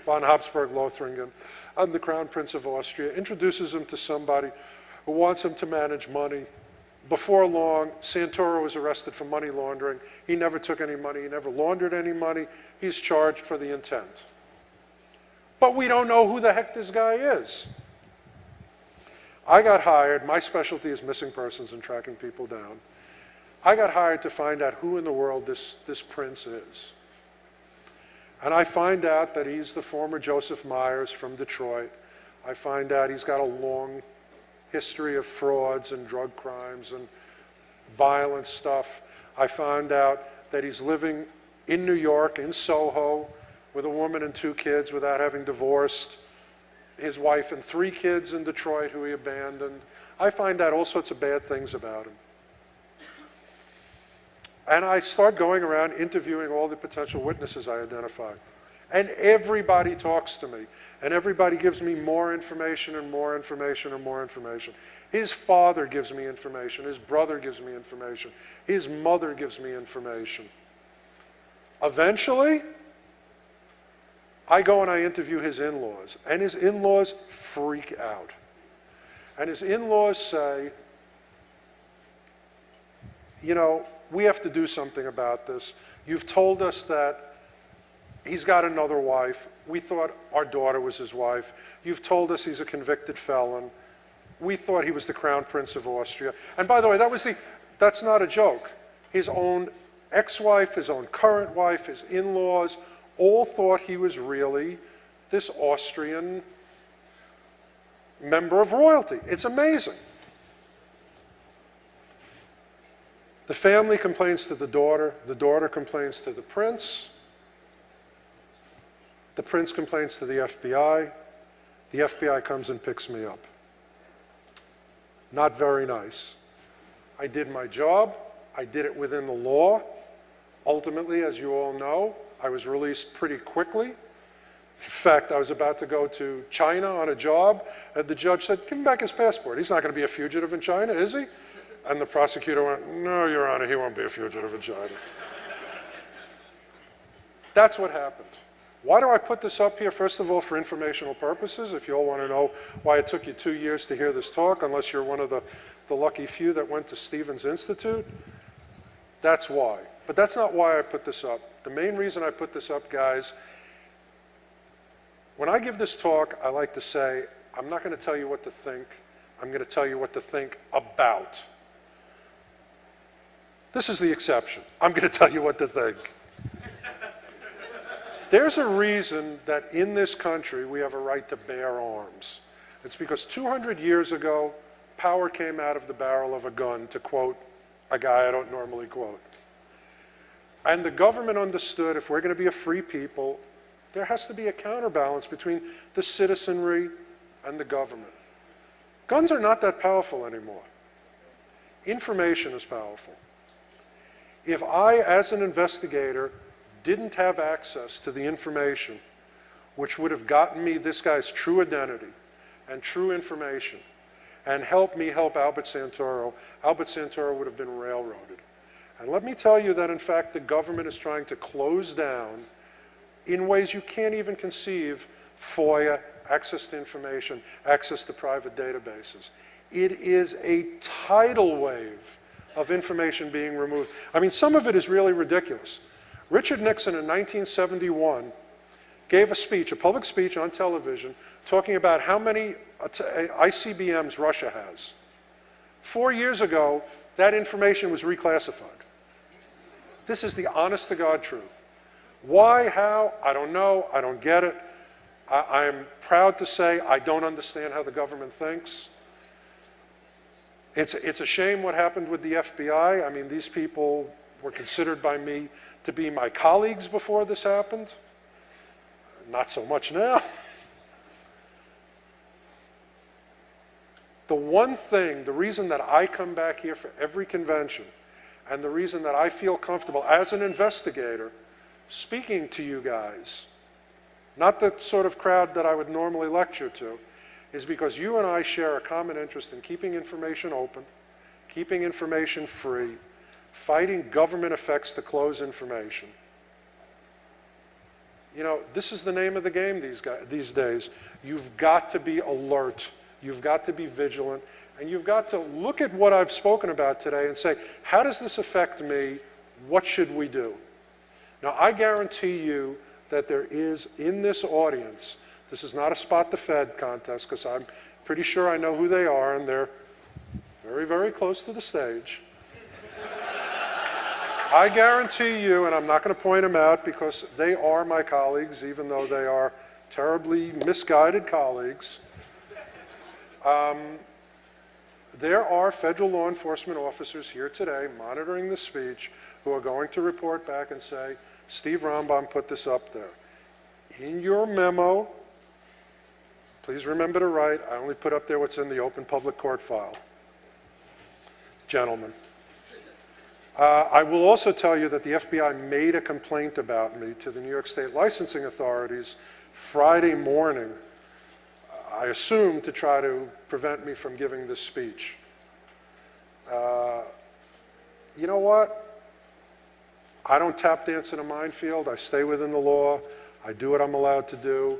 von Habsburg-Lothringen. I'm the Crown Prince of Austria. Introduces him to somebody who wants him to manage money. Before long, Santoro was arrested for money laundering. He never took any money. He never laundered any money. He's charged for the intent. But we don't know who the heck this guy is. I got hired. My specialty is missing persons and tracking people down. I got hired to find out who in the world this prince is. And I find out that he's the former Joseph Myers from Detroit. I find out he's got a long history of frauds and drug crimes and violent stuff. I found out that he's living in New York, in Soho, with a woman and 2 kids without having divorced his wife and 3 kids in Detroit who he abandoned. I find out all sorts of bad things about him. And I start going around interviewing all the potential witnesses I identify. And everybody talks to me. And everybody gives me more information and more information and more information. His father gives me information. His brother gives me information. His mother gives me information. Eventually, I go and I interview his in-laws. And his in-laws freak out. And his in-laws say, you know, we have to do something about this. You've told us that he's got another wife. We thought our daughter was his wife. You've told us he's a convicted felon. We thought he was the Crown Prince of Austria. And by the way, that's not a joke. His own ex-wife, his own current wife, his in-laws, all thought he was really this Austrian member of royalty. It's amazing. The family complains to the daughter complains to the prince complains to the FBI comes and picks me up. Not very nice. I did my job, I did it within the law. Ultimately, as you all know, I was released pretty quickly. In fact, I was about to go to China on a job, and the judge said, give him back his passport. He's not going to be a fugitive in China, is he? And the prosecutor went, no, Your Honor, he won't be a fugitive in China. That's what happened. Why do I put this up here? First of all, for informational purposes. If you all want to know why it took you 2 years to hear this talk, unless you're one of the lucky few that went to Stevens Institute, that's why. But that's not why I put this up. The main reason I put this up, guys, when I give this talk, I like to say, I'm not going to tell you what to think. I'm going to tell you what to think about. This is the exception. I'm going to tell you what to think. There's a reason that in this country we have a right to bear arms. It's because 200 years ago, power came out of the barrel of a gun, to quote a guy I don't normally quote. And the government understood if we're going to be a free people, there has to be a counterbalance between the citizenry and the government. Guns are not that powerful anymore. Information is powerful. If I, as an investigator, didn't have access to the information which would have gotten me this guy's true identity and true information and helped me help Albert Santoro would have been railroaded. And let me tell you that, in fact, the government is trying to close down, in ways you can't even conceive, FOIA, access to information, access to private databases. It is a tidal wave of information being removed. I mean, some of it is really ridiculous. Richard Nixon in 1971 gave a speech, a public speech on television, talking about how many ICBMs Russia has. 4 years ago, that information was reclassified. This is the honest-to-God truth. Why, how, I don't know, I don't get it. I'm proud to say I don't understand how the government thinks. It's a shame what happened with the FBI. I mean, these people were considered by me to be my colleagues before this happened. Not so much now. The one thing, the reason that I come back here for every convention, and the reason that I feel comfortable as an investigator speaking to you guys not the sort of crowd that I would normally lecture to, is because you and I share a common interest in keeping information open, keeping information free, fighting government effects to close information. You know, this is the name of the game these days. You've got to be alert. You've got to be vigilant. And you've got to look at what I've spoken about today and say, how does this affect me? What should we do? Now, I guarantee you that there is, in this audience, this is not a spot the Fed contest, because I'm pretty sure I know who they are, and they're very, very close to the stage. I guarantee you, and I'm not going to point them out because they are my colleagues, even though they are terribly misguided colleagues. There are federal law enforcement officers here today monitoring the speech who are going to report back and say, Steve Rambam put this up there. In your memo, please remember to write, I only put up there what's in the open public court file. Gentlemen. I will also tell you that the FBI made a complaint about me to the New York State licensing authorities Friday morning, I assume to try to prevent me from giving this speech. You know what? I don't tap dance in a minefield. I stay within the law. I do what I'm allowed to do.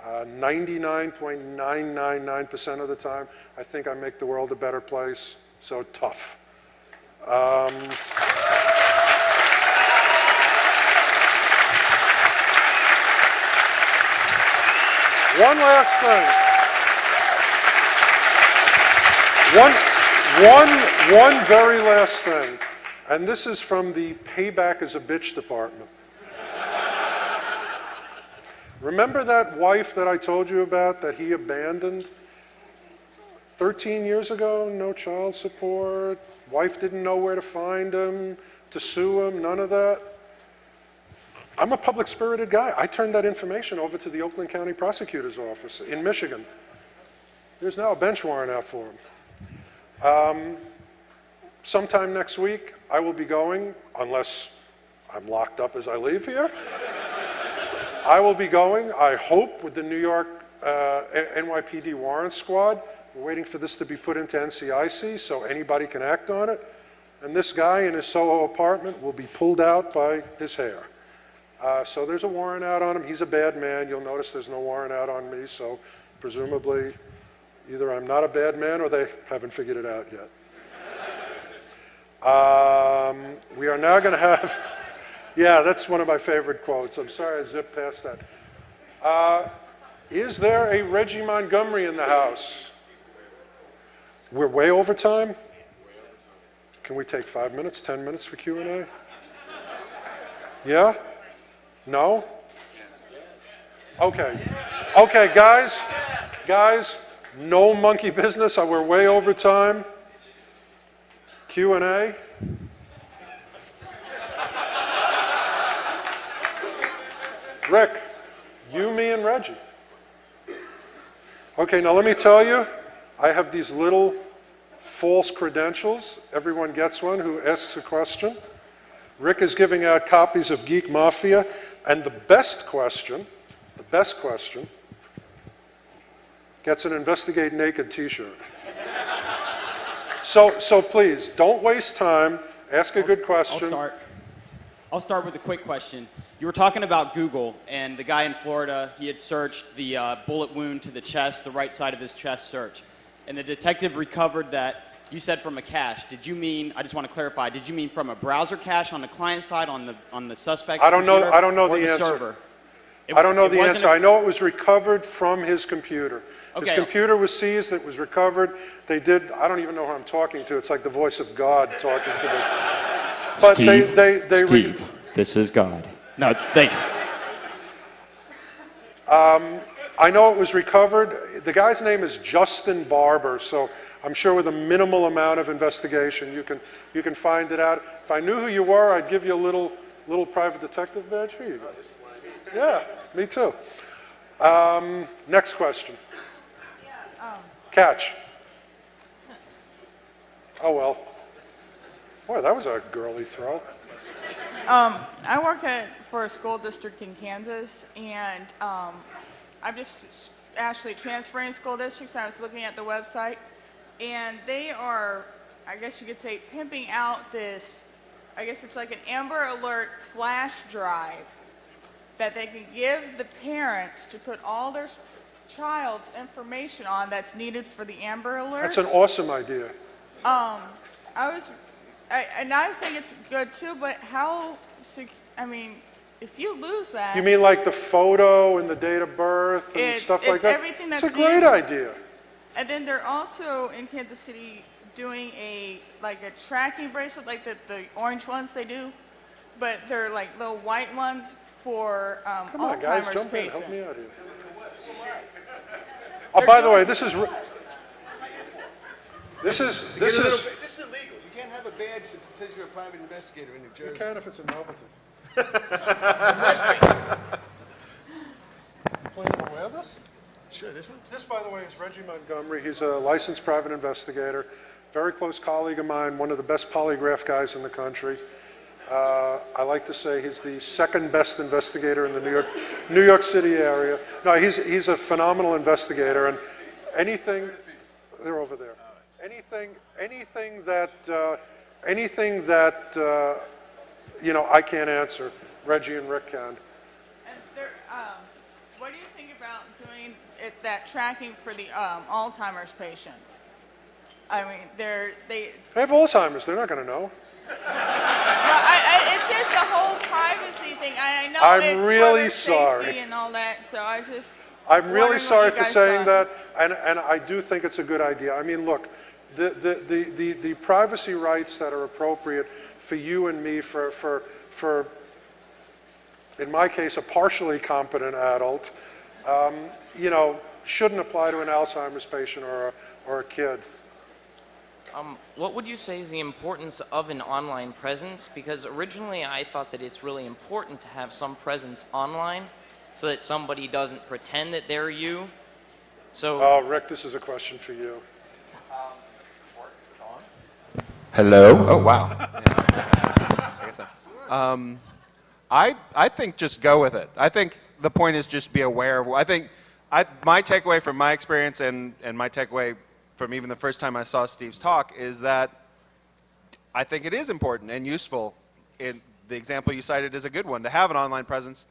99.999% of the time, I think I make the world a better place. So tough. One last thing. One very last thing. And this is from the payback as a bitch department. Remember that wife that I told you about that he abandoned 13 years ago? No child support. Wife didn't know where to find him, to sue him, none of that. I'm a public-spirited guy. I turned that information over to the Oakland County Prosecutor's Office in Michigan. There's now a bench warrant out for him. Sometime next week, I will be going, unless I'm locked up as I leave here. I will be going, I hope, with the New York NYPD warrant squad. We're waiting for this to be put into NCIC so anybody can act on it. And this guy in his Soho apartment will be pulled out by his hair. So there's a warrant out on him. He's a bad man. You'll notice there's no warrant out on me. So presumably, either I'm not a bad man or they haven't figured it out yet. We are now going to have, yeah, that's one of my favorite quotes. I'm sorry I zipped past that. Is there a Reggie Montgomery in the house? We're way over time? Can we take 5 minutes, 10 minutes for Q&A? Yeah? No? Okay. Okay, guys, no monkey business. We're way over time. Q&A. Rick, you, me, and Reggie. Okay, now let me tell you, I have these little false credentials. Everyone gets one who asks a question. Rick is giving out copies of Geek Mafia, and the best question gets an Investigate Naked t-shirt. So please, don't waste time. Ask a good question. I'll start with a quick question. You were talking about Google, and the guy in Florida, he had searched the bullet wound to the chest, the right side of his chest search. And the detective recovered that, you said from a cache. Did you mean, I just want to clarify, did you mean from a browser cache on the client side, on the suspect's computer? I don't know or the answer. Server? I don't know the answer. I know it was recovered from his computer. Okay. His computer was seized, it was recovered. They did, I don't even know who I'm talking to. It's like the voice of God talking to me. But Steve, Steve, this is God. No, thanks. I know it was recovered. The guy's name is Justin Barber, so I'm sure with a minimal amount of investigation you can find it out. If I knew who you were, I'd give you a little private detective badge. Here you go. Yeah, me too. Next question. Catch. Oh well. Boy, that was a girly throw. I work for a school district in Kansas, and I'm just actually transferring school districts. I was looking at the website, and they are, I guess you could say, pimping out this, I guess it's like an Amber Alert flash drive that they can give the parents to put all their child's information on that's needed for the Amber Alert. That's an awesome idea. And I think it's good too, but I mean, if you lose that. You mean like the photo and the date of birth and stuff like that? Everything that's it's a great idea. And then they're also in Kansas City doing a tracking bracelet, like the orange ones they do, but they're like little white ones for Come on, guys, Alzheimer's jump in, patients. help me out here. Oh, by the way, this is This is illegal. You can't have a badge that says you're a private investigator in New Jersey. You can if it's in Melverton. Planning to wear this? Sure, this one? This, by the way, is Reggie Montgomery. He's a licensed private investigator, very close colleague of mine, one of the best polygraph guys in the country. I like to say he's the second best investigator in the New York City area. No, he's a phenomenal investigator, and anything, they're over there. Anything that I can't answer, Reggie and Rick can. And what do you think about doing that tracking for the Alzheimer's patients? I mean, they have Alzheimer's. They're not going to know. Well, it's just the whole privacy thing. I know I'm it's really for sorry. safety and all that. So I'm really sorry for saying thought. that, and I do think it's a good idea. I mean, look, the privacy rights that are appropriate for you and me, for in my case, a partially competent adult, shouldn't apply to an Alzheimer's patient or a kid. What would you say is the importance of an online presence? Because originally I thought that it's really important to have some presence online so that somebody doesn't pretend that they're you. So, Rick, this is a question for you. Hello? Oh, wow. Yeah. I guess so. I think just go with it. I think the point is just be aware of. I think my takeaway from my experience and my takeaway from even the first time I saw Steve's talk is that I think it is important and useful. The example you cited is a good one. To have an online presence,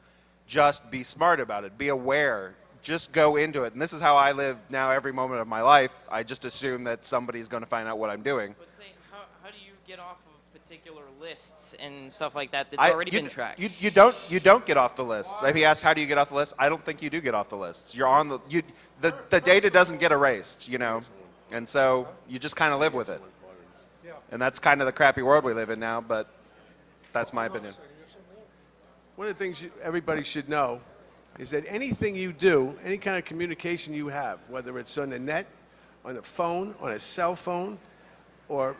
just be smart about it. Be aware. Just go into it. And this is how I live now every moment of my life. I just assume that somebody's going to find out what I'm doing. but say, how do you get off of particular lists and stuff like that that's already been tracked? You don't get off the lists. If he asks how do you get off the list, I don't think you do get off the lists. You're on the data doesn't get erased, and so you just kind of live with it. And that's kind of the crappy world we live in now, but that's my opinion. One of the things everybody should know is that anything you do, any kind of communication you have, whether it's on the net, on a phone, on a cell phone, or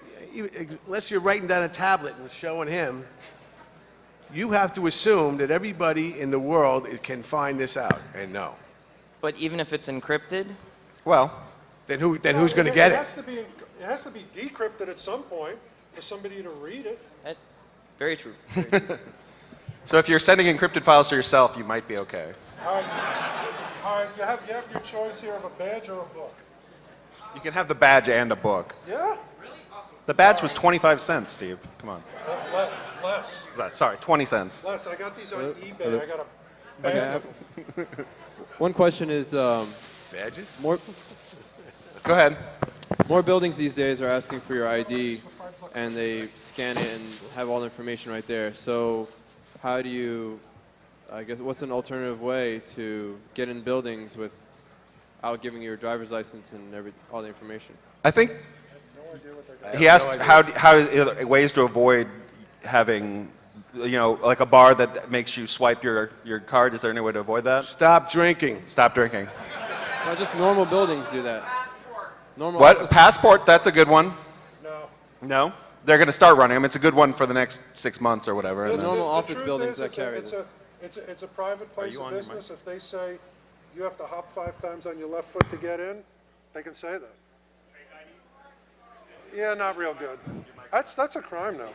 unless you're writing down a tablet and showing him, you have to assume that everybody in the world can find this out and know. But even if it's encrypted? Well, then who's going to get it? It has to be decrypted at some point for somebody to read it. That's very true. So if you're sending encrypted files to yourself, you might be okay. All right, you have your choice here of a badge or a book. You can have the badge and a book. Yeah? The badge was 25 cents, Steve. Come on. Less. Sorry, 20 cents. Less. I got these on eBay. I got a bag. One question is Badges? Go ahead. More buildings these days are asking for your ID, and they scan it and have all the information right there. So how do you, I guess, what's an alternative way to get in buildings without giving your driver's license and all the information? I think he asked how ways to avoid having, like a bar that makes you swipe your card. Is there any way to avoid that? Stop drinking. Stop drinking. Well, just normal buildings do that. Normal What? office- Passport? That's a good one. No. No? They're going to start running them. It's a good one for the next 6 months or whatever. There's and normal The office truth buildings is, that carry it's this. a private place you of on your business. If they say you have to hop 5 times on your left foot to get in, they can say that. Yeah, not real good. That's a crime now.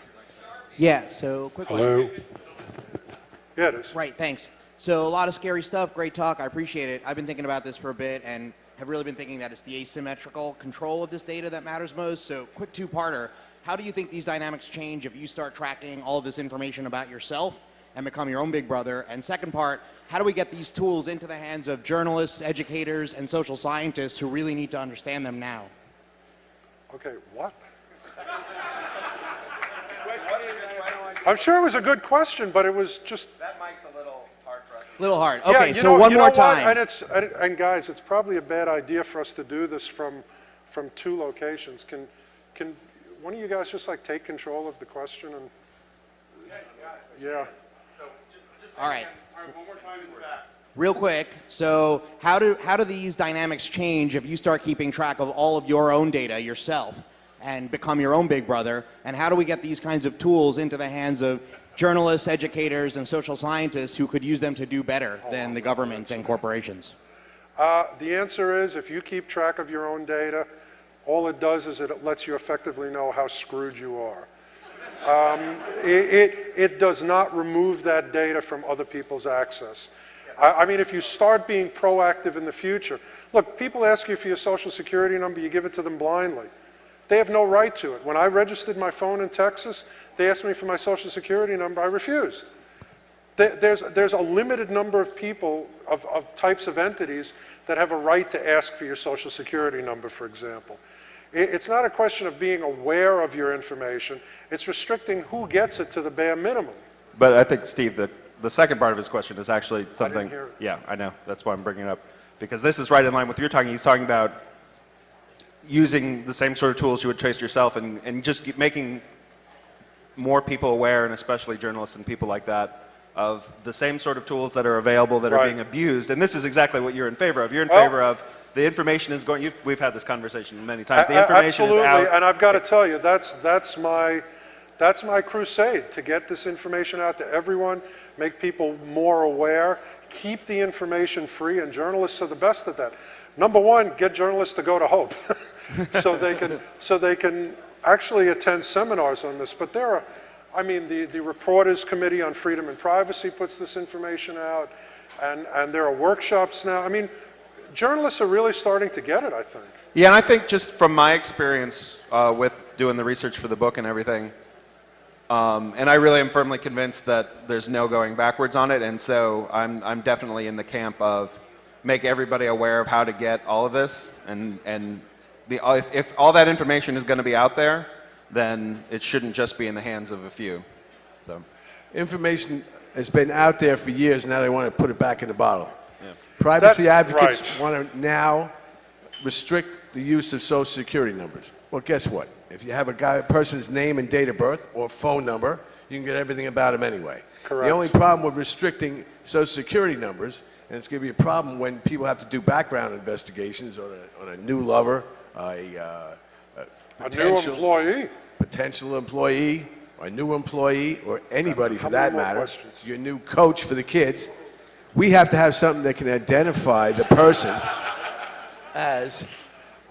Yeah, so quick Hello? question. Yeah, it is. Right, thanks. So a lot of scary stuff, great talk, I appreciate it. I've been thinking about this for a bit and have really been thinking that it's the asymmetrical control of this data that matters most. So quick two-parter, how do you think these dynamics change if you start tracking all of this information about yourself and become your own big brother? And second part, how do we get these tools into the hands of journalists, educators, and social scientists who really need to understand them now? Okay, what? I'm sure it was a good question, but it was just... That mic's a little hard for us. Little hard. Yeah, Okay, so one more time. And guys, it's probably a bad idea for us to do this from 2 locations. Can one of you guys just like take control of the question and? Yeah. All right. Real quick, so how do these dynamics change if you start keeping track of all of your own data yourself and become your own big brother? And how do we get these kinds of tools into the hands of journalists, educators, and social scientists who could use them to do better than the government and corporations? The answer is, if you keep track of your own data, all it does is it lets you effectively know how screwed you are. It does not remove that data from other people's access. I mean, if you start being proactive in the future, look, people ask you for your social security number, you give it to them blindly. They have no right to it. When I registered my phone in Texas, they asked me for my social security number, I refused. There's a limited number of people, of types of entities that have a right to ask for your social security number, for example. It's not a question of being aware of your information, it's restricting who gets it to the bare minimum. But I think, Steve, the second part of his question is actually something. I didn't hear it. Yeah, I know. That's why I'm bringing it up. Because this is right in line with what you're talking. He's talking about using the same sort of tools you would trace yourself and just making more people aware, and especially journalists and people like that, of the same sort of tools that are available that are being abused. And this is exactly what you're in favor of. You're in favor of the information is going, we've had this conversation many times, the information is out. And I've got to tell you, that's my crusade, to get this information out to everyone, make people more aware, keep the information free, and journalists are the best at that. Number one, get journalists to go to Hope so they can actually attend seminars on this. But there are, I mean, the Reporters Committee on Freedom and Privacy puts this information out, and there are workshops now. I mean, journalists are really starting to get it, I think. Yeah, and I think just from my experience with doing the research for the book and everything, and I really am firmly convinced that there's no going backwards on it, and so I'm definitely in the camp of make everybody aware of how to get all of this, and if all that information is going to be out there, then it shouldn't just be in the hands of a few. So, information has been out there for years, now they want to put it back in the bottle. Yeah. Privacy advocates want to now restrict the use of social security numbers. Well, guess what? If you have a person's name and date of birth or phone number, you can get everything about them anyway. Correct. The only problem with restricting social security numbers, and it's going to be a problem when people have to do background investigations on a new lover, a potential employee, or a new employee, or anybody for that matter, your new coach for the kids. We have to have something that can identify the person as.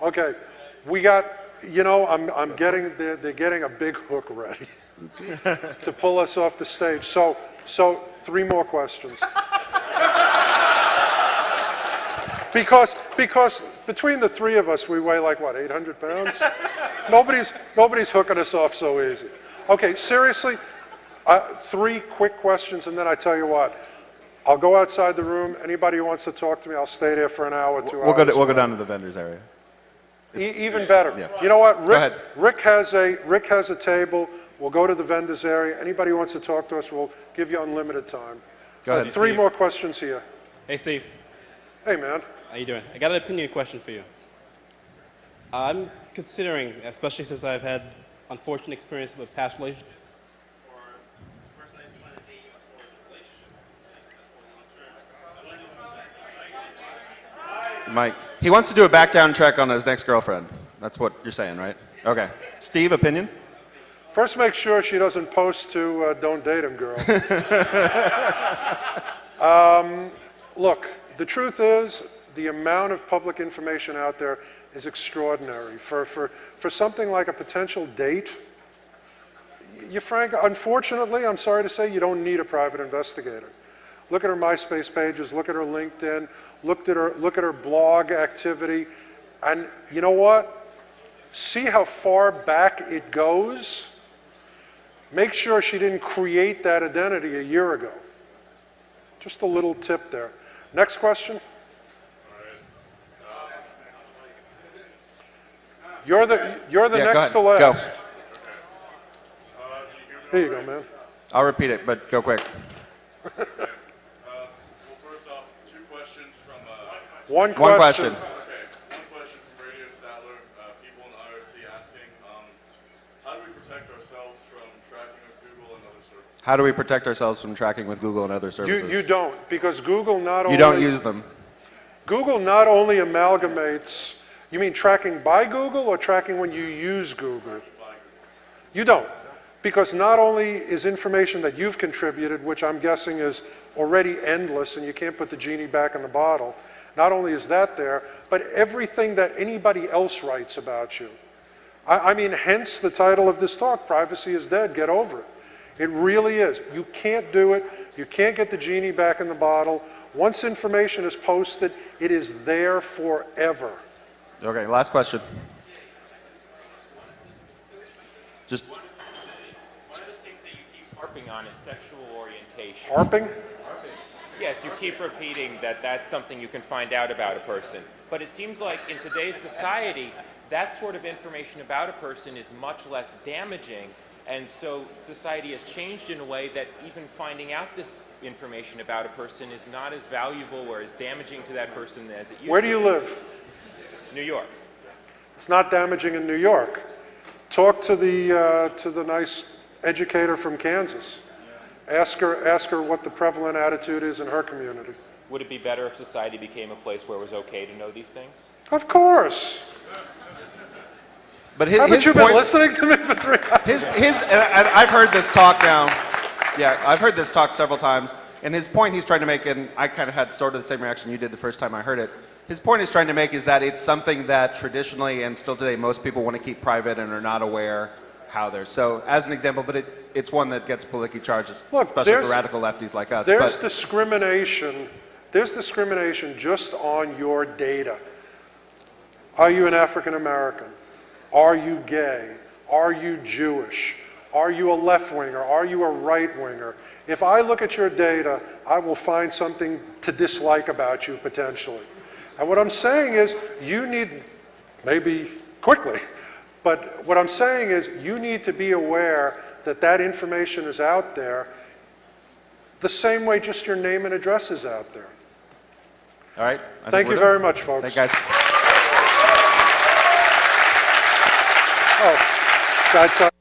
Okay, we got, you know, they're getting a big hook ready to pull us off the stage. So 3 more questions. Because between the 3 of us, we weigh like, what, 800 pounds? Nobody's hooking us off so easy. Okay, seriously, 3 quick questions, and then I tell you what, I'll go outside the room. Anybody who wants to talk to me, I'll stay there for an hour, 2 hours. We'll go down to the vendors area. Even better. Yeah. You know what? Rick has a table. We'll go to the vendors area. Anybody who wants to talk to us, we'll give you unlimited time. Go ahead. 3 more questions here. Hey, Steve. Hey, man. How you doing? I got an opinion question for you. I'm considering, especially since I've had unfortunate experience with past relationships, or the person I want to date as far as a relationship, Mike, he wants to do a back down check on his next girlfriend. That's what you're saying, right? Okay. Steve, opinion? First, make sure she doesn't post to don't date him, girl. Look, the truth is, the amount of public information out there is extraordinary. For something like a potential date, Frank, unfortunately, I'm sorry to say, you don't need a private investigator. Look at her MySpace pages, look at her LinkedIn, look at her blog activity, and you know what? See how far back it goes? Make sure she didn't create that identity a year ago. Just a little tip there. Next question. You're the next to last. Go. Here you go, man. I'll repeat it, but go quick. Well, first off, two questions from... One question. Okay, one question from Radio Statler, people in the IRC asking, how do we protect ourselves from tracking with Google and other services? How do we protect ourselves from tracking with Google and other services? You don't, because Google not only... You don't use them. Google not only amalgamates... You mean tracking by Google or tracking when you use Google? You don't. Because not only is information that you've contributed, which I'm guessing is already endless and you can't put the genie back in the bottle, not only is that there, but everything that anybody else writes about you. I mean, hence the title of this talk, Privacy is Dead, Get Over It. It really is. You can't do it. You can't get the genie back in the bottle. Once information is posted, it is there forever. Okay, last question. Just... One of the things that you keep harping on is sexual orientation. Harping? Yes, you keep repeating that that's something you can find out about a person. But it seems like in today's society, that sort of information about a person is much less damaging. And so society has changed in a way that even finding out this information about a person is not as valuable or as damaging to that person as it used to be. Where do you live? New York. It's not damaging in New York. Talk to the nice educator from Kansas. Ask her what the prevalent attitude is in her community. Would it be better if society became a place where it was okay to know these things? Of course. But haven't you been listening to me for 3 hours? And I've heard this talk now. Yeah, I've heard this talk several times. And his point he's trying to make, and I kind of had sort of the same reaction you did the first time I heard it. His point he's trying to make is that it's something that traditionally and still today most people want to keep private and are not aware how they're. So as an example, but it's one that gets politically charged, especially for radical lefties like us. There's discrimination. There's discrimination just on your data. Are you an African American? Are you gay? Are you Jewish? Are you a left-winger? Are you a right-winger? If I look at your data, I will find something to dislike about you potentially. And what I'm saying is, you need, maybe quickly, but what I'm saying is you need to be aware that that information is out there the same way just your name and address is out there. All right. Thank you very much, folks. Thank you, guys. Oh, that's